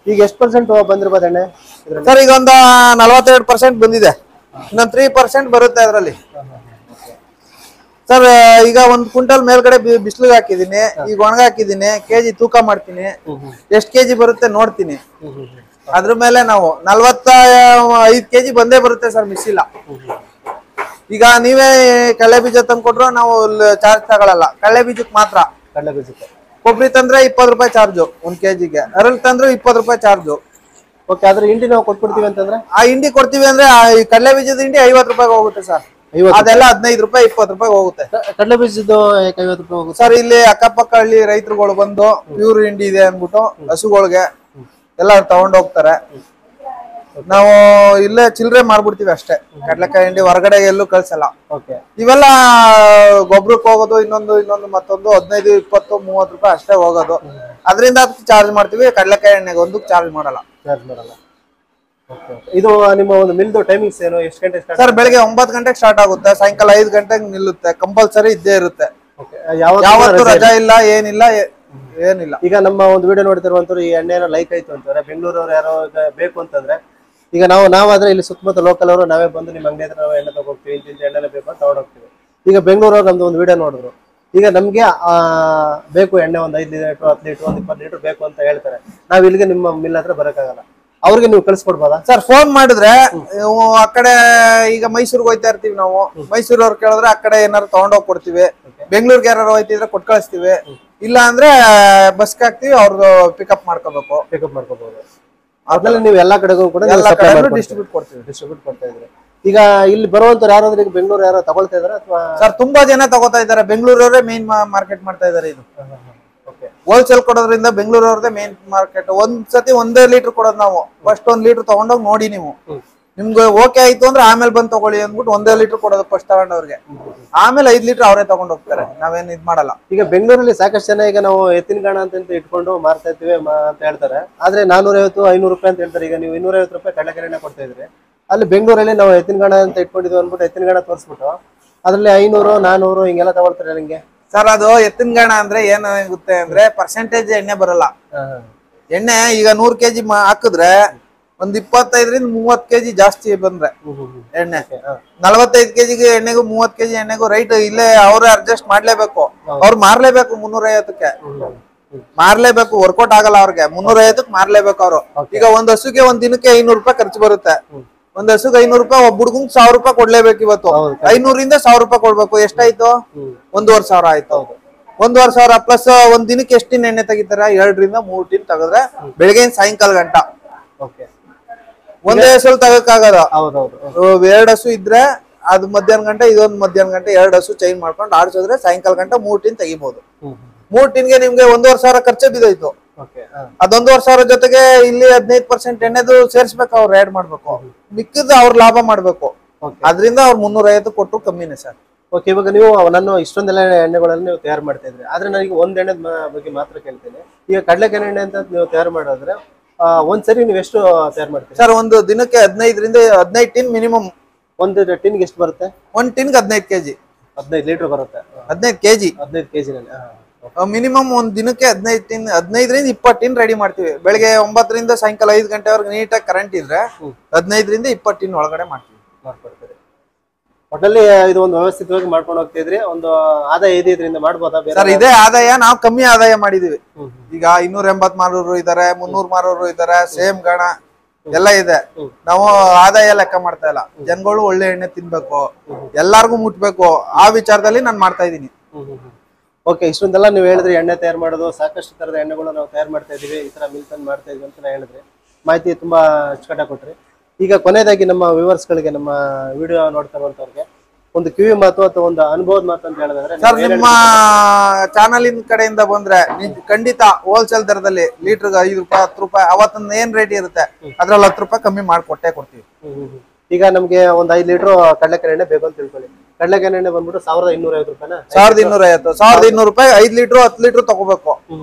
ಈಗ ಎಷ್ಟು ಪರ್ಸೆಂಟ್ ಬಂದಿರ್ಬೋದು ಎಣ್ಣೆ ಸರ್? ಈಗ ಒಂದು 42% ಬಂದಿದೆ. ಇನ್ನೊಂದು 3% ಬರುತ್ತೆ ಅದರಲ್ಲಿ ಸರ್. ಈಗ 1 ಕ್ವಿಂಟಲ್ ಮೇಲ್ಗಡೆ ಬಿಸಿಲಿಗೆ ಹಾಕಿದೀನಿ, ಈಗ ಒಣಗ ಹಾಕಿದೀನಿ. ಕೆಜಿ ತೂಕ ಮಾಡ್ತೀನಿ, ಎಷ್ಟು ಕೆಜಿ ಬರುತ್ತೆ ನೋಡ್ತೀನಿ. ಅದ್ರ ಮೇಲೆ ನಾವು 45 ಕೆಜಿ ಬಂದೇ ಬರುತ್ತೆ ಸರ್. ಮಿಸ್ ಇಲ್ಲ. ಈಗ ನೀವೇ ಕಳ್ಳೆ ಬೀಜ ತಂದು ಕೊಟ್ರು ನಾವು ಚಾರ್ಜ್ ತಗೊಳಲ್ಲ. ಕಳ್ಳೆ ಬೀಜಕ್ಕೆ ಮಾತ್ರ. ಕಡಲೆ ಬೀಜಕ್ಕೆ ಕೊಬ್ಬರಿ ತಂದ್ರೆ 20 ರೂಪಾಯಿ ಚಾರ್ಜು 1 kg. ಅರಳ್ ತಂದ್ರೆ 20 ರೂಪಾಯಿ ಚಾರ್ಜು. ಓಕೆ, ಆದ್ರೆ ಹಿಂಡಿ ನಾವು ಕೊಟ್ಬಿಡ್ತೀವಿ ಅಂತಂದ್ರೆ? ಆ ಹಿಂಡಿ ಕೊಡ್ತೀವಿ ಅಂದ್ರೆ ಕಡಲೆ ಬೀಜದ ಹಿಂಡಿ 50 ರೂಪಾಯಿ ಹೋಗುತ್ತೆ ಸರ್. ಅದೆಲ್ಲ 15 ರೂಪಾಯಿ 20 ರೂಪಾಯಿ ಹೋಗುತ್ತೆ. ಕಡಲೆ ಬೀಜದ್ದು 50 ರೂಪಾಯಿ ಹೋಗುತ್ತೆ ಸರ್. ಇಲ್ಲಿ ಅಕ್ಕಪಕ್ಕ ಹಳ್ಳಿ ರೈತರುಗಳು ಬಂದು ಪ್ಯೂರ್ ಹಿಂಡಿ ಇದೆ ಅನ್ಬಿಟ್ಟು ಹಸುಗಳಿಗೆ ಎಲ್ಲ ತಗೊಂಡ್ ಹೋಗ್ತಾರೆ. ನಾವು ಇಲ್ಲೇ ಚಿಲ್ಲರೆ ಮಾರ್ಬಿಡ್ತೀವಿ ಅಷ್ಟೇ. ಕಡ್ಲೆಕಾಯಿ ಹಿಂಡಿ ಹೊರಗಡೆ ಎಲ್ಲೂ ಕಳ್ಸಲ್ಲ. ಇವೆಲ್ಲ ಗೊಬ್ಬರಕ್ಕೆ ಹೋಗೋದು, ಇನ್ನೊಂದು ಮತ್ತೊಂದು 15, 20, 30 ರೂಪಾಯಿ ಅಷ್ಟೇ ಹೋಗೋದು. ಅದರಿಂದ ಅದಕ್ಕೆ ಚಾರ್ಜ್ ಮಾಡ್ತೀವಿ. ಕಡ್ಲೆಕಾಯಿ ಎಣ್ಣೆಗೆ ಒಂದಕ್ಕೆ ಚಾರ್ಜ್ ಮಾಡಲ್ಲ. ಇದು ನಿಮ್ಮ ಒಂದು ಮಿಲ್ದು ಟೈಮಿಂಗ್ಸ್ ಏನು? ಎಷ್ಟು ಗಂಟೆ ಸರ್? ಬೆಳಿಗ್ಗೆ 9 ಗಂಟೆಗೆ ಸ್ಟಾರ್ಟ್ ಆಗುತ್ತೆ, ಸಾಯಂಕಾಲ 5 ಗಂಟೆಗೆ ನಿಲ್ಲುತ್ತೆ. ಕಂಪಲ್ಸರಿ ಇದ್ದೇ ಇರುತ್ತೆ. ಯಾವತ್ತೂ ರಜಾ ಇಲ್ಲ, ಏನಿಲ್ಲ. ಈಗ ನಮ್ಮ ಒಂದು ವಿಡಿಯೋ ನೋಡ್ತಿರುವಂತವ್ರು ಈ ಎಣ್ಣೆ ಲೈಕ್ ಆಯ್ತು ಅಂತಂದ್ರೆ, ಬೆಂಗಳೂರವ್ರು ಯಾರೋ ಬೇಕು ಅಂತಂದ್ರೆ, ಈಗ ನಾವಾದ್ರೆ ಇಲ್ಲಿ ಸುತ್ತಮುತ್ತ ಲೋಕಲ್ ಅವರು ನಾವೇ ಬಂದು ನಿಮ್ಮ ಅಂಗಡಿ ಹತ್ರ ನಾವು ಎಣ್ಣೆ ತಗೋಗ್ತೀವಿ, ಇಂತಿಂತ ಎಣ್ಣೆ ಬೇಕು ಅಂತ ತಗೊಂಡೋಗ್ತೀವಿ. ಈಗ ಬೆಂಗಳೂರವ್ರು ನಮ್ದು ಒಂದು ವಿಡಿಯೋ ನೋಡಿದ್ರು, ಈಗ ನಮ್ಗೆ ಬೇಕು ಎಣ್ಣೆ ಒಂದು 5 ಲೀಟರ್ 10 ಲೀಟರ್ 20 ಲೀಟರ್ ಬೇಕು ಅಂತ ಹೇಳ್ತಾರೆ. ನಾವ್ ಇಲ್ಲಿಗೆ ನಿಮ್ಮ ಮಿಲ್ ಹತ್ರ ಬರಕ್ಕಾಗಲ್ಲ. ಅವ್ರಿಗೆ ನೀವು ಕಳ್ಸಿಕೊಡ್ಬೋದಾ ಸರ್? ಫೋನ್ ಮಾಡಿದ್ರೆ ಆ ಕಡೆ, ಈಗ ಮೈಸೂರಿಗೆ ಹೋಯ್ತಾ ಇರ್ತೀವಿ ನಾವು, ಮೈಸೂರವ್ರು ಕೇಳಿದ್ರೆ ಆ ಕಡೆ ಏನಾರು ತಗೊಂಡೋಗಿ ಕೊಡ್ತೀವಿ. ಬೆಂಗಳೂರಿಗೆ ಯಾರು ಹೋಯ್ತಿದ್ರೆ ಕೊಟ್ಟು ಕಳಿಸ್ತೀವಿ. ಇಲ್ಲ ಅಂದ್ರೆ ಬಸ್ಗೆ ಹಾಕ್ತಿವಿ, ಅವ್ರದ್ದು ಪಿಕಪ್ ಮಾಡ್ಕೋಬಹುದು. ಅದ್ರಲ್ಲಿ ನೀವು ಎಲ್ಲಾ ಕಡೆಗೂ ಕೂಡ ಡಿಸ್ಟ್ರಿಬ್ಯೂಟ್ ಕೊಡ್ತಾ ಇದ್ರೆ. ಈಗ ಇಲ್ಲಿ ಬರುವಂತವ್ರು ಯಾರಾದ್ರೂ ಈಗ ಬೆಂಗಳೂರು ಯಾರೋ ತಗೊಳ್ತಾ ಇದಾರೆ ಅಥವಾ? ಸರ್, ತುಂಬಾ ಜನ ತಗೋತಾ ಇದಾರೆ. ಬೆಂಗಳೂರವರೇ ಮೇನ್ ಮಾರ್ಕೆಟ್ ಮಾಡ್ತಾ ಇದಾರೆ. ಇದು ಹೋಲ್ಸೇಲ್ ಕೊಡೋದ್ರಿಂದ ಬೆಂಗಳೂರವ್ರದೇ ಮೇನ್ ಮಾರ್ಕೆಟ್. ಒಂದ್ಸತಿ 1 ಲೀಟರ್ ಕೊಡೋದು ನಾವು. ಫಸ್ಟ್ 1 ಲೀಟರ್ ತಗೊಂಡೋಗಿ ನೋಡಿ, ನೀವು ನಿಮ್ಗೆ ಓಕೆ ಆಯ್ತು ಅಂದ್ರೆ ಆಮೇಲೆ ಬಂದ್ ತಗೊಳ್ಳಿ ಅಂದ್ಬಿಟ್ಟು 1 ಲೀಟರ್ ಕೊಡೋದು ಫಸ್ಟ್ ತಗೊಂಡವ್ರಿಗೆ. ಆಮೇಲೆ 5 ಲೀಟರ್ ಅವರೇ ತಗೊಂಡ್ ಹೋಗ್ತಾರೆ. ನಾವೇನ್ ಇದ್ ಮಾಡಲ್ಲ. ಈಗ ಬೆಂಗಳೂರಲ್ಲಿ ಸಾಕಷ್ಟು ಜನ ಈಗ ನಾವು ಎತ್ತಿನ ಗಾಣ ಅಂತ ಇಟ್ಕೊಂಡು ಮಾರ್ತಾ ಇದ್ದೀವಿ ಅಂತ ಹೇಳ್ತಾರೆ. ಆದ್ರೆ 450, 500 ರೂಪಾಯಿ ಅಂತ ಹೇಳ್ತಾರೆ. ಈಗ ನೀವು 250 ರೂಪಾಯಿ ಕಡಲೆಕಾಯಿ ಕೊಡ್ತಾ ಇದ್ರಿ. ಅಲ್ಲಿ ಬೆಂಗಳೂರಲ್ಲಿ ನಾವು ಎತ್ತಿನ ಗಾಣ ಅಂತ ಇಟ್ಕೊಂಡಿದ್ವಿ ಅಂದ್ಬಿಟ್ಟು ಎತ್ತಿನ ಗಾಣ ತೋರಿಸ್ಬಿಟ್ಟು ಅದ್ರಲ್ಲಿ 500, 400 ಹಿಂಗೆಲ್ಲ ತಗೊಳ್ತಾರೆ ನಿಂಗೆ. ಸರ್, ಅದು ಎತ್ತಿನ ಗಾಣ ಅಂದ್ರೆ ಏನಾಗುತ್ತೆ ಅಂದ್ರೆ ಪರ್ಸೆಂಟೇಜ್ ಎಣ್ಣೆ ಬರಲ್ಲ. ಎಣ್ಣೆ ಈಗ 100 kg ಹಾಕಿದ್ರೆ ಒಂದ್ 25ರಿಂದ 30 kg ಜಾಸ್ತಿ ಬಂದ್ರೆ ಎಣ್ಣೆ, 45 kgಗೆ ಎಣ್ಣೆಗೂ 30 kg ಎಣ್ಣೆಗೂ ರೈಟ್ ಇಲ್ಲೇ ಅವ್ರೇ ಅಡ್ಜಸ್ಟ್ ಮಾಡ್ಲೇಬೇಕು. ಅವ್ರು ಮಾರ್ಲೇಬೇಕು 350ಕ್ಕೆ ಮಾರ್ಲೇಬೇಕು. ವರ್ಕೌಟ್ ಆಗಲ್ಲ ಅವ್ರಿಗೆ. 350ಕ್ಕೆ ಮಾರ್ಲೇಬೇಕು ಅವರು. ಈಗ ಒಂದ್ ಹಸುಗೆ ಒಂದ್ ದಿನಕ್ಕೆ 500 ರೂಪಾಯಿ ಖರ್ಚು ಬರುತ್ತೆ. ಒಂದ್ ಹಸುಗ್ 500 ರೂಪಾಯಿ, ಒಬ್ಬ ಹುಡ್ಗಂಗ್ 1000 ರೂಪಾಯಿ ಕೊಡ್ಲೇಬೇಕು ಇವತ್ತು. 500ರಿಂದ 1000 ರೂಪಾಯಿ ಕೊಡ್ಬೇಕು. ಎಷ್ಟಾಯ್ತು? 1,500 ಆಯ್ತು. 1,500 ಪ್ಲಸ್ ಒಂದ್ ದಿನಕ್ಕೆ ಎಷ್ಟು ಟಿನ್ ಎಣ್ಣೆ ತೆಗಿತಾರ? 2ರಿಂದ 3 ಟಿನ್ ತೆಗೆದ್ರೆ ಬೆಳಗ್ಗೆ ಸಾಯಂಕಾಲ ಗಂಟ ಒಂದೇ ಹಸು ತಗಕ್ಕಾಗದ. 2 ಹಸು ಇದ್ರೆ ಅದು ಮಧ್ಯಾಹ್ನ ಗಂಟೆ, ಇದೊಂದು ಮಧ್ಯಾಹ್ನ ಗಂಟೆ, 2 ಹಸು ಚೈನ್ ಮಾಡ್ಕೊಂಡು ಆಡ್ಸಿದ್ರೆ ಸಾಯಂಕಾಲ ಗಂಟ 3 ಟಿನ್ ತೆಗಿಬಹುದು. 3 ಟಿನ್ಗೆ ನಿಮ್ಗೆ 1,500 ಖರ್ಚು ಬಿದ್ದೋಯ್ತು. ಅದ್ 1,500 ಜೊತೆಗೆ ಇಲ್ಲಿ 15% ಎಣ್ಣೆದು ಸೇರ್ಸ್ಬೇಕು, ಅವ್ರು ಆಡ್ ಮಾಡ್ಬೇಕು, ಮಿಕ್ಕಿದ್ದು ಅವ್ರ ಲಾಭ ಮಾಡ್ಬೇಕು. ಅದ್ರಿಂದ ಅವ್ರು 350 ಕೊಟ್ಟು ಕಮ್ಮಿನೇ ಸರ್. ಓಕೆ, ಇವಾಗ ನೀವು ನಾನು ಇಷ್ಟೊಂದೆಲ್ಲ ಎಣ್ಣೆಗಳಲ್ಲಿ ನೀವು ತಯಾರು ಮಾಡ್ತಾ ಇದ್ರಿ, ಆದ್ರೆ ನನಗೆ ಒಂದ್ ಎಣ್ಣೆ ಬಗ್ಗೆ ಮಾತ್ರ ಕೇಳ್ತೇನೆ. ಈಗ ಕಡಲೆಕಾಯಿ ಎಣ್ಣೆ ಅಂತ ನೀವು ತಯಾರು ಮಾಡೋದ್ರೆ ಒಂದ್ಸರಿ ನೀವು ಎಷ್ಟು ತಯಾರು ಮಾಡ್ತೀರಿ ಸರ್? ಒಂದು ದಿನಕ್ಕೆ 15ರಿಂದ 15 ಟಿನ್ ಮಿನಿಮಮ್. ಒಂದು ಟಿನ್ಗೆ ಎಷ್ಟು ಬರುತ್ತೆ? 1 ಟಿನ್ಗೆ 15 kg, 15 ಲೀಟರ್ ಬರುತ್ತೆ. 15 kg, 15 kg ಮಿನಿಮಮ್ ಒಂದ್ ದಿನಕ್ಕೆ 15 ಟಿನ್, 15ರಿಂದ 20 ಟಿನ್ ರೆಡಿ ಮಾಡ್ತೀವಿ. ಬೆಳಗ್ಗೆ 9ರಿಂದ ಸಾಯಂಕಾಲ 5 ಗಂಟೆವರೆಗೆ ನೀಟಾಗಿ ಕರೆಂಟ್ ಇದ್ರೆ 15ರಿಂದ 20 ಟಿನ್ ಒಳಗಡೆ ಮಾಡ್ಕೊಡ್ತೀವಿ. ಒಟ್ಟಲ್ಲಿ ಇದು ಒಂದು ವ್ಯವಸ್ಥಿತವಾಗಿ ಮಾಡ್ಕೊಂಡು ಹೋಗ್ತಿದ್ರಿ. ಒಂದು ಆದಾಯ ಇದೆ ಇದರಿಂದ ಮಾಡ್ಬೋದಾ? ಸರ್ ಇದೇ ಆದಾಯ, ನಾವು ಕಮ್ಮಿ ಆದಾಯ ಮಾಡಿದೀವಿ. ಈಗ 280 ಮಾರೋರು ಇದಾರೆ, 300 ಮಾರೋರು ಇದಾರೆ, ಸೇಮ್ ಗಣ ಎಲ್ಲ ಇದೆ. ನಾವು ಆದಾಯ ಲೆಕ್ಕ ಮಾಡ್ತಾ ಇಲ್ಲ. ಜನಗಳು ಒಳ್ಳೆ ಎಣ್ಣೆ ತಿನ್ಬೇಕು, ಎಲ್ಲಾರ್ಗು ಮುಟ್ಬೇಕು, ಆ ವಿಚಾರದಲ್ಲಿ ನಾನು ಮಾಡ್ತಾ ಇದೀನಿ. ಓಕೆ, ಇಷ್ಟೊಂದೆಲ್ಲ ನೀವು ಹೇಳಿದ್ರಿ, ಎಣ್ಣೆ ತಯಾರು ಮಾಡೋದು, ಸಾಕಷ್ಟು ತರದ ಎಣ್ಣೆಗಳು ನಾವು ತಯಾರು ಮಾಡ್ತಾ ಇದೀವಿ, ಈ ತರ ಮಿಲ್ಕ್ ಮಾಡ್ತಾ ಇದೀವಿ ಅಂತ ಹೇಳಿದ್ರಿ. ಮಾಹಿತಿ ತುಂಬಾ ಅಚ್ಚುಕಟ್ಟಾಗಿ ಕೊಟ್ರಿ. ಈಗ ಕೊನೆಯದಾಗಿ ನಮ್ಮ ವ್ಯೂವರ್ಸ್ ಗಳಿಗೆ, ನಮ್ಮ ವಿಡಿಯೋ ನೋಡ್ತಾ ಇರುವಂತವ್ರಿಗೆ ಒಂದು ಕಿವಿ ಮಾತು ಅಥವಾ ಒಂದು ಅನುಭವದ ಮಾತು ಅಂತ ಹೇಳಿದ್ರೆ, ಸರ್ ನಿಮ್ಮ ಚಾನಲ್ ಕಡೆಯಿಂದ ಬಂದ್ರೆ ಖಂಡಿತ ಹೋಲ್ಸೇಲ್ ದರದಲ್ಲಿ ಲೀಟರ್ಗೆ 5 ರೂಪಾಯಿ 10 ರೂಪಾಯಿ ಅವತ್ತೊಂದು ಏನ್ ರೇಟ್ ಇರುತ್ತೆ ಅದ್ರಲ್ಲಿ 10 ರೂಪಾಯಿ ಕಮ್ಮಿ ಮಾಡ್ಕೊಟ್ಟೆ ಕೊಡ್ತೀವಿ. ಈಗ ನಮ್ಗೆ ಒಂದ್ 5 ಲೀಟರ್ ಕಡಲೆಕಾಯಿ ಎಣ್ಣೆ ಬೇಕು ಅಂತ ತಿಳ್ಕೊಳ್ಳಿ. ಕಡಲೆಕಾಯಿ ಎಣ್ಣೆ ಬಂದ್ಬಿಟ್ಟು 1,250 ರೂಪಾಯಿನ? 1,250, 1,200 ರೂಪಾಯಿ. 5 ಲೀಟರ್ 10 ಲೀಟರ್ ತಗೋಬೇಕು.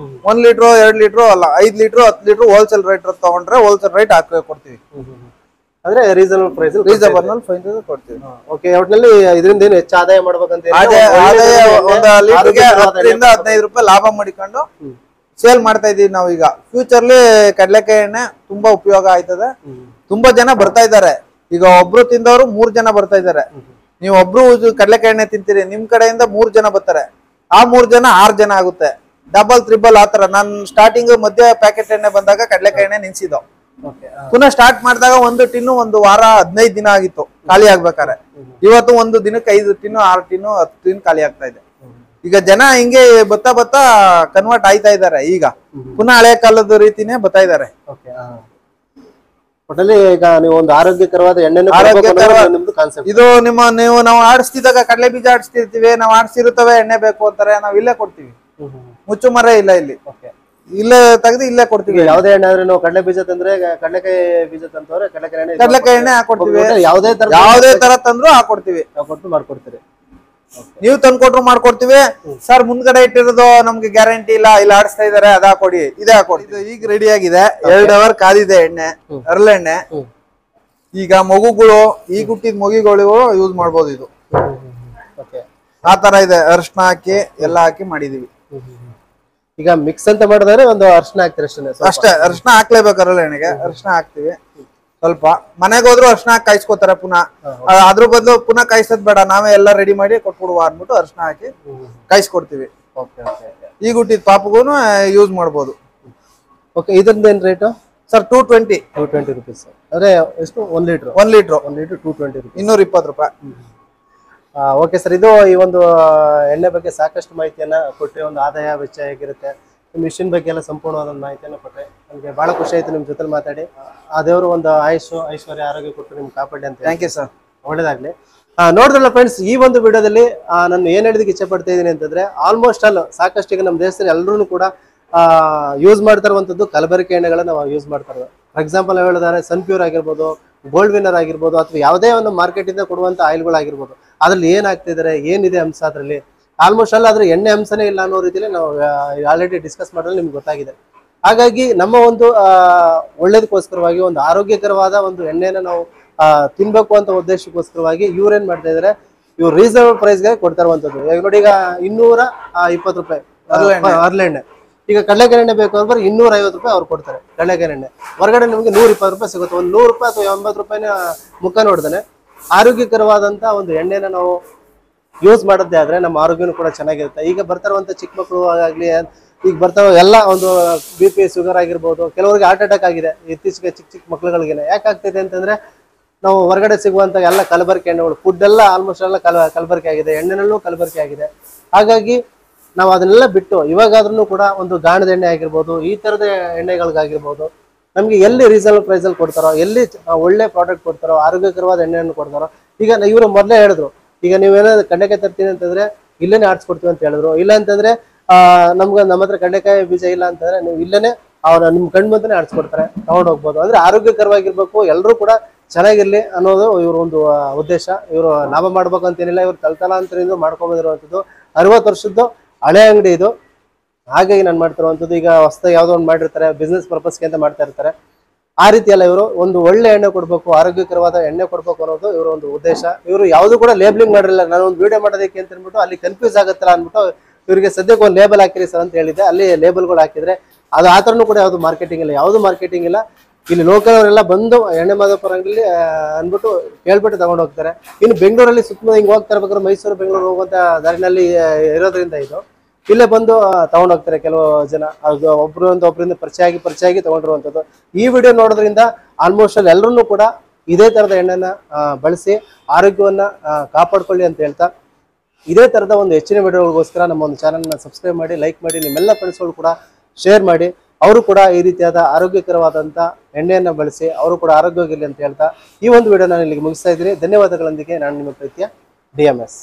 1 ಲೀಟರ್ 2 ಲೀಟರ್ ಅಲ್ಲ, 5 ಲೀಟರ್ 10 ಲೀಟರ್ ಹೋಲ್ಸೇಲ್ ರೇಟ್ ತಗೊಂಡ್ರೆ ಹೋಲ್ಸೇಲ್ ರೇಟ್ ಹಾಕಿ ಕೊಡ್ತೀವಿ. ಅಂದ್ರೆ ರೀಸನಬಲ್ ಪ್ರೈಸ್ ಕೊಡ್ತೀವಿ. ಓಕೆ, ಒಟ್ಟಿನಲ್ಲಿ ಇದರಿಂದ ಏನು ಹೆಚ್ಚು ಆದಾಯ ಮಾಡ್ಬೇಕಂತ ಒಂದು ಲೀಟರ್ಗೆ 10ರಿಂದ 15 ರೂಪಾಯಿ ಲಾಭ ಮಾಡಿಕೊಂಡು ಸೇಲ್ ಮಾಡ್ತಾ ಇದೀವಿ ನಾವು. ಈಗ ಫ್ಯೂಚರ್ಲಿ ಕಡಲೆಕಾಯಿ ಎಣ್ಣೆ ತುಂಬಾ ಉಪಯೋಗ ಆಯ್ತದೆ. ತುಂಬಾ ಜನ ಬರ್ತಾ ಇದ್ದಾರೆ. ಈಗ ಒಬ್ರು ತಿಂದವರು 3 ಜನ ಬರ್ತಾ ಇದ್ದಾರೆ. ನೀವು ಒಬ್ರು ಕಡಲೆಕಾಯಿ ಎಣ್ಣೆ ತಿಂತೀರಿ, ನಿಮ್ ಕಡೆಯಿಂದ 3 ಜನ ಬರ್ತಾರೆ. ಆ 3 ಜನ 6 ಜನ ಆಗುತ್ತೆ. ಡಬಲ್ ತ್ರಿಬಲ್ ಆತರ. ನಾನ್ ಸ್ಟಾರ್ಟಿಂಗ್ ಮಧ್ಯ ಪ್ಯಾಕೆಟ್ ಎಣ್ಣೆ ಬಂದಾಗ ಕಡಲೆಕಾಯಿ ಎಣ್ಣೆ ನಿಲ್ಸಿದ್ದು. ಪುನಃ ಸ್ಟಾರ್ಟ್ ಮಾಡಿದಾಗ 1 ಟಿನ್ನು 1 ವಾರ 15 ದಿನ ಆಗಿತ್ತು ಖಾಲಿ ಆಗ್ಬೇಕಾರೆ. ಇವತ್ತು ಒಂದು ದಿನಕ್ಕೆ 5 ಟಿನ್ನು 6 ಟಿನ್ನು 10 ಟಿನ್ ಖಾಲಿ ಆಗ್ತಾ ಇದೆ. ಈಗ ಜನ ಹಿಂಗೆ ಬತ್ತಾ ಬತ್ತಾ ಕನ್ವರ್ಟ್ ಆಯ್ತಾ ಇದಾರೆ. ಈಗ ಪುನಃ ಹಳೆ ಕಾಲದ ರೀತಿನೇ ಬರ್ತಾ ಇದಾರೆ. ಒಟ್ಟಲ್ಲಿ ಈಗ ನೀವು ಒಂದು ಆರೋಗ್ಯಕರವಾದ ಎಣ್ಣೆ ಇದು ನಾವು ಆಡಿಸ್ತಿದ್ದಾಗ ಕಡಲೆ ಬೀಜ ಆಡಿಸ್ತಿರ್ತೀವಿ, ನಾವು ಆಡಿಸಿರುತ್ತವೆ ಎಣ್ಣೆ ಬೇಕು ಅಂತಾರೆ, ನಾವ್ ಇಲ್ಲೇ ಕೊಡ್ತೀವಿ. ಮುಚ್ಚು ಮರ ಇಲ್ಲ, ಇಲ್ಲಿ ಇಲ್ಲೇ ತೆಗೆದು ಇಲ್ಲೇ ಕೊಡ್ತೀವಿ. ಯಾವ್ದೇ ಎಣ್ಣೆ ಆದ್ರೆ ನಾವು ಕಡಲೆ ಬೀಜ ತಂದ್ರೆ, ಕಡಲೆಕಾಯಿ ಬೀಜ ತಂತವ್ರೆ ಕಡಲೆಕಾಯಿ ಎಣ್ಣೆ ಹಾಕೊಡ್ತೀವಿ. ಯಾವ್ದೇ ತರ ತಂದ್ರು ಹಾಕೊಡ್ತೀವಿ, ಕೊಟ್ಟು ಮಾಡ್ಕೊಡ್ತೀವಿ. ನೀವು ತಂದ್ಕೊಟ್ರು ಮಾಡ್ಕೊಡ್ತೀವಿ. ಸರ್ ಮುಂದ್ಗಡೆ ಇಟ್ಟಿರೋದು ನಮ್ಗೆ ಗ್ಯಾರಂಟಿ ಇಲ್ಲ, ಇಲ್ಲಿ ಆಡಿಸ್ತಾ ಇದಾರೆ ಅದ ಹಾಕೊಡಿ, ಇದೇ ಹಾಕೊಡಿ. ಈಗ ರೆಡಿ ಆಗಿದೆ. 2 ಅವರ್ ಕಾದಿದೆ ಎಣ್ಣೆ, ಹರಳೆಣ್ಣೆ. ಈಗ ಮಗುಗಳು, ಈ ಹುಟ್ಟಿದ ಮಗುಗಳು ಯೂಸ್ ಮಾಡ್ಬೋದು. ಇದು ಆ ತರ ಇದೆ. ಅರ್ಶನ ಹಾಕಿ ಎಲ್ಲ ಹಾಕಿ ಮಾಡಿದೀವಿ. ಈಗ ಮಿಕ್ಸ್ ಅಂತ ಮಾಡಿದ್ರೆ ಒಂದು ಅರ್ಶನ ಹಾಕ್ತೀರಿ ಅಷ್ಟೇ. ಅರ್ಶನ ಹಾಕ್ಲೇಬೇಕು. ಹರಳೆಣ್ಣೆಗೆ ಅರ್ಶನ ಹಾಕ್ತಿವಿ. ಸ್ವಲ್ಪ ಮನೆಗೆ ಹೋದ್ರು ಅರ್ಶನ ಕಾಯಿಸ್ಕೋತಾರೆ. ಪುನಃ ಅದ್ರ ಬದಲು ಪುನಃ ಕಾಯಿಸೋದ್ ಬೇಡ, ನಾವೇ ಎಲ್ಲ ರೆಡಿ ಮಾಡಿ ಕೊಟ್ಬಿಡುವ ಅಂದ್ಬಿಟ್ಟು ಅರ್ಶನ ಹಾಕಿ ಕಾಯಿಸ್ಕೊಡ್ತೀವಿ. ಈಗ ಹುಟ್ಟಿದ ಪಾಪಗೂ ಯೂಸ್ ಮಾಡ್ಬೋದು. ಓಕೆ, ಇದ್ರದ್ದು ಏನ್ ರೇಟು ಸರ್? 220 ರೂಪೀಸ್. ಅಂದ್ರೆ ಎಷ್ಟು? 1 ಲೀಟರ್ 220 ರೂಪೀಸ್, 220 ರೂಪಾಯಿ. ಓಕೆ ಸರ್, ಇದು ಈ ಒಂದು ಎಣ್ಣೆ ಬಗ್ಗೆ ಸಾಕಷ್ಟು ಮಾಹಿತಿಯನ್ನ ಕೊಟ್ಟರೆ, ಒಂದು ಆದಾಯ ವೆಚ್ಚ ಹೇಗಿರುತ್ತೆ, ಮಿಷಿನ್ ಬಗ್ಗೆ ಎಲ್ಲ ಸಂಪೂರ್ಣವಾದ ಮಾಹಿತಿಯನ್ನು ಕೊಟ್ಟರೆ ನನಗೆ ಬಹಳ ಖುಷಿ ಆಯ್ತು ನಿಮ್ಮ ಜೊತೆ ಮಾತಾಡಿ. ಆ ದೇವರು ಒಂದು ಆಯುಷು ಐಶ್ವರ್ಯ ಆರೋಗ್ಯ ಕೊಟ್ಟು ನಿಮ್ಗೆ ಕಾಪಾಡಿ ಅಂತ. Thank you sir. ಒಳ್ಳೇದಾಗ್ಲಿ. ನೋಡಿದ್ರಲ್ಲ ಫ್ರೆಂಡ್ಸ್, ಈ ಒಂದು ವಿಡಿಯೋದಲ್ಲಿ ನಾನು ಏನ್ ಹೇಳೋದಕ್ಕೆ ಇಚ್ಛೆ ಪಡ್ತಾ ಇದ್ದೀನಿ ಅಂತಂದ್ರೆ, ಆಲ್ಮೋಸ್ಟ್ ಆಲ್ ಸಾಕಷ್ಟು ಈಗ ನಮ್ಮ ದೇಶದಲ್ಲಿ ಎಲ್ಲರೂ ಕೂಡ ಯೂಸ್ ಮಾಡ್ತಾ ಇರುವಂತದ್ದು ಕಲಬೆರಕೆ ಎಣ್ಣೆಗಳನ್ನ ನಾವು ಯೂಸ್ ಮಾಡ್ತಾರೆ. ಫಾರ್ ಎಕ್ಸಾಂಪಲ್ ಹೇಳಿದ್ರೆ ಸನ್ಪ್ಯೂರ್ ಆಗಿರ್ಬೋದು, ಗೋಲ್ಡ್ ವಿನ್ನರ್ ಆಗಿರ್ಬೋದು, ಅಥವಾ ಯಾವುದೇ ಒಂದು ಮಾರ್ಕೆಟ್ ಇಂದ ಕೊಡುವಂತ ಆಯಿಲ್ಗಳಾಗಿರ್ಬೋದು, ಅದ್ರಲ್ಲಿ ಏನಾಗ್ತಿದ್ದಾರೆ, ಏನಿದೆ ಅಂಶ ಅದರಲ್ಲಿ ಆಲ್ಮೋಸ್ಟ್ ಅಲ್ಲ ಅದ್ರ ಎಣ್ಣೆ ಅಂಶನೇ ಇಲ್ಲ ಅನ್ನೋ ರೀತಿಯಲ್ಲಿ ನಾವು ಆಲ್ರೆಡಿ ಡಿಸ್ಕಸ್ ಮಾಡೋದು ನಿಮ್ಗೆ ಗೊತ್ತಾಗಿದೆ. ಹಾಗಾಗಿ ನಮ್ಮ ಒಂದು ಒಳ್ಳೇದಕ್ಕೋಸ್ಕರವಾಗಿ ಒಂದು ಆರೋಗ್ಯಕರವಾದ ಒಂದು ಎಣ್ಣೆನ ನಾವು ತಿನ್ಬೇಕು ಅಂತ ಉದ್ದೇಶಕ್ಕೋಸ್ಕರವಾಗಿ ಇವ್ರೇನ್ ಮಾಡ್ತಾ ಇದಾರೆ, ಇವ್ರು ರೀಸನಬಲ್ ಪ್ರೈಸ್ಗೆ ಕೊಡ್ತಾ ಇರುವಂತದ್ದು. ಈಗ ನೋಡಿ, ಈಗ 220 ರೂಪಾಯಿ ಹರಳೆಣ್ಣೆ. ಈಗ ಕಡಲೆಕಾಯಿ ಎಣ್ಣೆ ಬೇಕು ಅಂದ್ರೆ 250 ರೂಪಾಯಿ ಅವ್ರು ಕೊಡ್ತಾರೆ ಕಡಲೆಕಾಯಿ ಎಣ್ಣೆ. ಹೊರಗಡೆ ನಿಮಗೆ 120 ರೂಪಾಯಿ ಸಿಗುತ್ತೆ. ಒಂದು 100 ರೂಪಾಯಿ ಅಥವಾ 80 ರೂಪಾಯಿನ ಮುಖ ನೋಡ್ದಾನೆ ಆರೋಗ್ಯಕರವಾದಂತ ಒಂದು ಎಣ್ಣೆನ ನಾವು ಯೂಸ್ ಮಾಡದೇ ಆದ್ರೆ ನಮ್ಮ ಆರೋಗ್ಯನೂ ಕೂಡ ಚೆನ್ನಾಗಿರುತ್ತೆ. ಈಗ ಬರ್ತಾ ಇರುವಂತ ಚಿಕ್ಕ ಮಕ್ಕಳು ಆಗ್ಲಿ, ಈಗ ಬರ್ತಾವ ಎಲ್ಲ ಒಂದು BP ಶುಗರ್ ಆಗಿರ್ಬೋದು, ಕೆಲವರಿಗೆ ಹಾರ್ಟ್ ಅಟ್ಯಾಕ್ ಆಗಿದೆ ಇತ್ತೀಚೆಗೆ ಚಿಕ್ಕ ಚಿಕ್ಕ ಮಕ್ಳುಗಳಿಗೆ. ಯಾಕೆ ಆಗ್ತಿದೆ ಅಂತಂದ್ರೆ ನಾವು ಹೊರಗಡೆ ಸಿಗುವಂತ ಎಲ್ಲ ಕಲಬೆರಕೆ ಎಣ್ಣೆಗಳು, ಫುಡ್ ಎಲ್ಲ ಆಲ್ಮೋಸ್ಟ್ ಎಲ್ಲ ಕಲಬೆರಕೆ ಆಗಿದೆ, ಎಣ್ಣೆನಲ್ಲೂ ಕಲಬೆರಕೆ ಆಗಿದೆ. ಹಾಗಾಗಿ ನಾವು ಅದನ್ನೆಲ್ಲ ಬಿಟ್ಟು ಇವಾಗಾದ್ರೂ ಕೂಡ ಒಂದು ಗಾಣದ ಎಣ್ಣೆ ಆಗಿರ್ಬೋದು, ಈ ತರದ ಎಣ್ಣೆಗಳಿಗಾಗಿರ್ಬೋದು, ನಮ್ಗೆ ಎಲ್ಲಿ ರೀಸನಬಲ್ ಪ್ರೈಸ್ ಅಲ್ಲಿ ಕೊಡ್ತಾರೋ, ಎಲ್ಲಿ ಒಳ್ಳೆ ಪ್ರಾಡಕ್ಟ್ ಕೊಡ್ತಾರೋ, ಆರೋಗ್ಯಕರವಾದ ಎಣ್ಣೆಯನ್ನು ಕೊಡ್ತಾರೋ. ಈಗ ಇವರು ಮೊದಲೇ ಹೇಳಿದ್ರು, ಈಗ ನೀವೇನಾದ್ರು ಕಡ್ಲೆಕಾಯಿ ತರ್ತೀನಿ ಅಂತಂದ್ರೆ ಇಲ್ಲೇನೆ ಆಡ್ಸ್ಕೊಡ್ತೀವಿ ಅಂತ ಹೇಳಿದ್ರು. ಇಲ್ಲ ಅಂತಂದ್ರೆ ನಮ್ಮ ಹತ್ರ ಕಡ್ಲೆಕಾಯಿ ಬೀಜ ಇಲ್ಲ ಅಂತಂದ್ರೆ ನೀವು ಇಲ್ಲೇನೆ ನಿಮ್ ಕಣ್ ಮುಂದೆನೆ ಆಡ್ಸ್ಕೊಡ್ತಾರೆ, ತಗೊಂಡ್ ಹೋಗ್ಬೋದು. ಅಂದ್ರೆ ಆರೋಗ್ಯಕರವಾಗಿರ್ಬೇಕು, ಎಲ್ಲರೂ ಕೂಡ ಚೆನ್ನಾಗಿರ್ಲಿ ಅನ್ನೋದು ಇವ್ರ ಒಂದು ಉದ್ದೇಶ. ಇವರು ಲಾಭ ಮಾಡ್ಬೇಕು ಅಂತೇನಿಲ್ಲ, ಇವ್ರು ತಲತಲಾಂತರದಿಂದ ಮಾಡ್ಕೊಂಡ್ ಬಂದಿರುವಂತದ್ದು 60 ವರ್ಷದ್ದು ಹಳೆ ಅಂಗಡಿ ಇದು. ಹಾಗಾಗಿ ನಾನು ಮಾಡ್ತಿರುವಂತದ್ದು. ಈಗ ಹೊಸದಾಗಿ ಯಾವ್ದೋ ಒಂದು ಮಾಡಿರ್ತಾರೆ, ಬಿಸ್ನೆಸ್ ಪರ್ಪಸ್ಗೆ ಅಂತ ಮಾಡ್ತಾ ಇರ್ತಾರೆ. ಆ ರೀತಿ ಅಲ್ಲ, ಇವರು ಒಂದು ಒಳ್ಳೆ ಎಣ್ಣೆ ಕೊಡ್ಬೇಕು, ಆರೋಗ್ಯಕರವಾದ ಎಣ್ಣೆ ಕೊಡ್ಬೇಕು ಅನ್ನೋದು ಇವರ ಒಂದು ಉದ್ದೇಶ. ಇವರು ಯಾವ್ದು ಕೂಡ ಲೇಬಲಿಂಗ್ ಮಾಡಿರಲಿಲ್ಲ. ನಾನು ಒಂದು ವಿಡಿಯೋ ಮಾಡೋದಕ್ಕೆ ಅಂತ ಅಂದ್ಬಿಟ್ಟು ಅಲ್ಲಿ ಕನ್ಫ್ಯೂಸ್ ಆಗತ್ತಲ್ಲ ಅಂದ್ಬಿಟ್ಟು ಇವರಿಗೆ ಸದ್ಯಕ್ಕೆ ಒಂದು ಲೇಬಲ್ ಹಾಕಿರಿ ಸರ್ ಅಂತ ಹೇಳಿದೆ. ಅಲ್ಲಿ ಲೇಬಲ್ಗಳು ಹಾಕಿದ್ರೆ ಅದು ಆ ಥರನೂ ಕೂಡ ಯಾವುದು ಮಾರ್ಕೆಟಿಂಗ್ ಇಲ್ಲ, ಯಾವುದು ಮಾರ್ಕೆಟಿಂಗ್ ಇಲ್ಲ. ಇಲ್ಲಿ ಲೋಕಲ್ ಅವರೆಲ್ಲ ಬಂದು ಎಣ್ಣೆ ಮಾದಪ್ಪರ ಅಂಗಡಿಲಿ ಅಂದ್ಬಿಟ್ಟು ಹೇಳ್ಬಿಟ್ಟು ತಗೊಂಡು ಹೋಗ್ತಾರೆ. ಇನ್ನು ಬೆಂಗಳೂರಲ್ಲಿ ಸುತ್ತಮುತ್ತ ಹಿಂಗೆ ಹೋಗ್ತಾ ಇರ್ಬೇಕಾದ್ರೆ ಮೈಸೂರು ಬೆಂಗಳೂರು ಹೋಗುವಂತ ದಾರಿನಲ್ಲಿ ಇರೋದ್ರಿಂದ ಇದು ಇಲ್ಲೇ ಬಂದು ತಗೊಂಡು ಹೋಗ್ತಾರೆ ಕೆಲವು ಜನ. ಅದು ಒಬ್ಬರಿಂದ ಪರಿಚಯ ಆಗಿ ತಗೊಂಡಿರುವಂಥದ್ದು. ಈ ವಿಡಿಯೋ ನೋಡೋದ್ರಿಂದ ಆಲ್ಮೋಸ್ಟ್ ಅಲ್ಲಿ ಎಲ್ಲರೂ ಕೂಡ ಇದೇ ತರದ ಎಣ್ಣೆನ ಬಳಸಿ ಆರೋಗ್ಯವನ್ನ ಕಾಪಾಡ್ಕೊಳ್ಳಿ ಅಂತ ಹೇಳ್ತಾ, ಇದೇ ತರದ ಒಂದು ಹೆಚ್ಚಿನ ವಿಡಿಯೋಗಳಿಗೋಸ್ಕರ ನಮ್ಮ ಒಂದು ಚಾನಲ್ನ ಸಬ್ಸ್ಕ್ರೈಬ್ ಮಾಡಿ, ಲೈಕ್ ಮಾಡಿ, ನಿಮ್ಮೆಲ್ಲ ಫ್ರೆಂಡ್ಸ್ಗಳು ಕೂಡ ಶೇರ್ ಮಾಡಿ. ಅವರು ಕೂಡ ಈ ರೀತಿಯಾದ ಆರೋಗ್ಯಕರವಾದಂಥ ಎಣ್ಣೆಯನ್ನು ಬಳಸಿ ಅವರು ಕೂಡ ಆರೋಗ್ಯವಾಗಿರಲಿ ಅಂತ ಹೇಳ್ತಾ ಈ ಒಂದು ವಿಡಿಯೋ ನಾನು ಇಲ್ಲಿಗೆ ಮುಗಿಸ್ತಾ ಇದ್ದೀನಿ. ಧನ್ಯವಾದಗಳೊಂದಿಗೆ ನಾನು ನಿಮ್ಮ ಪ್ರೀತಿಯ DMS.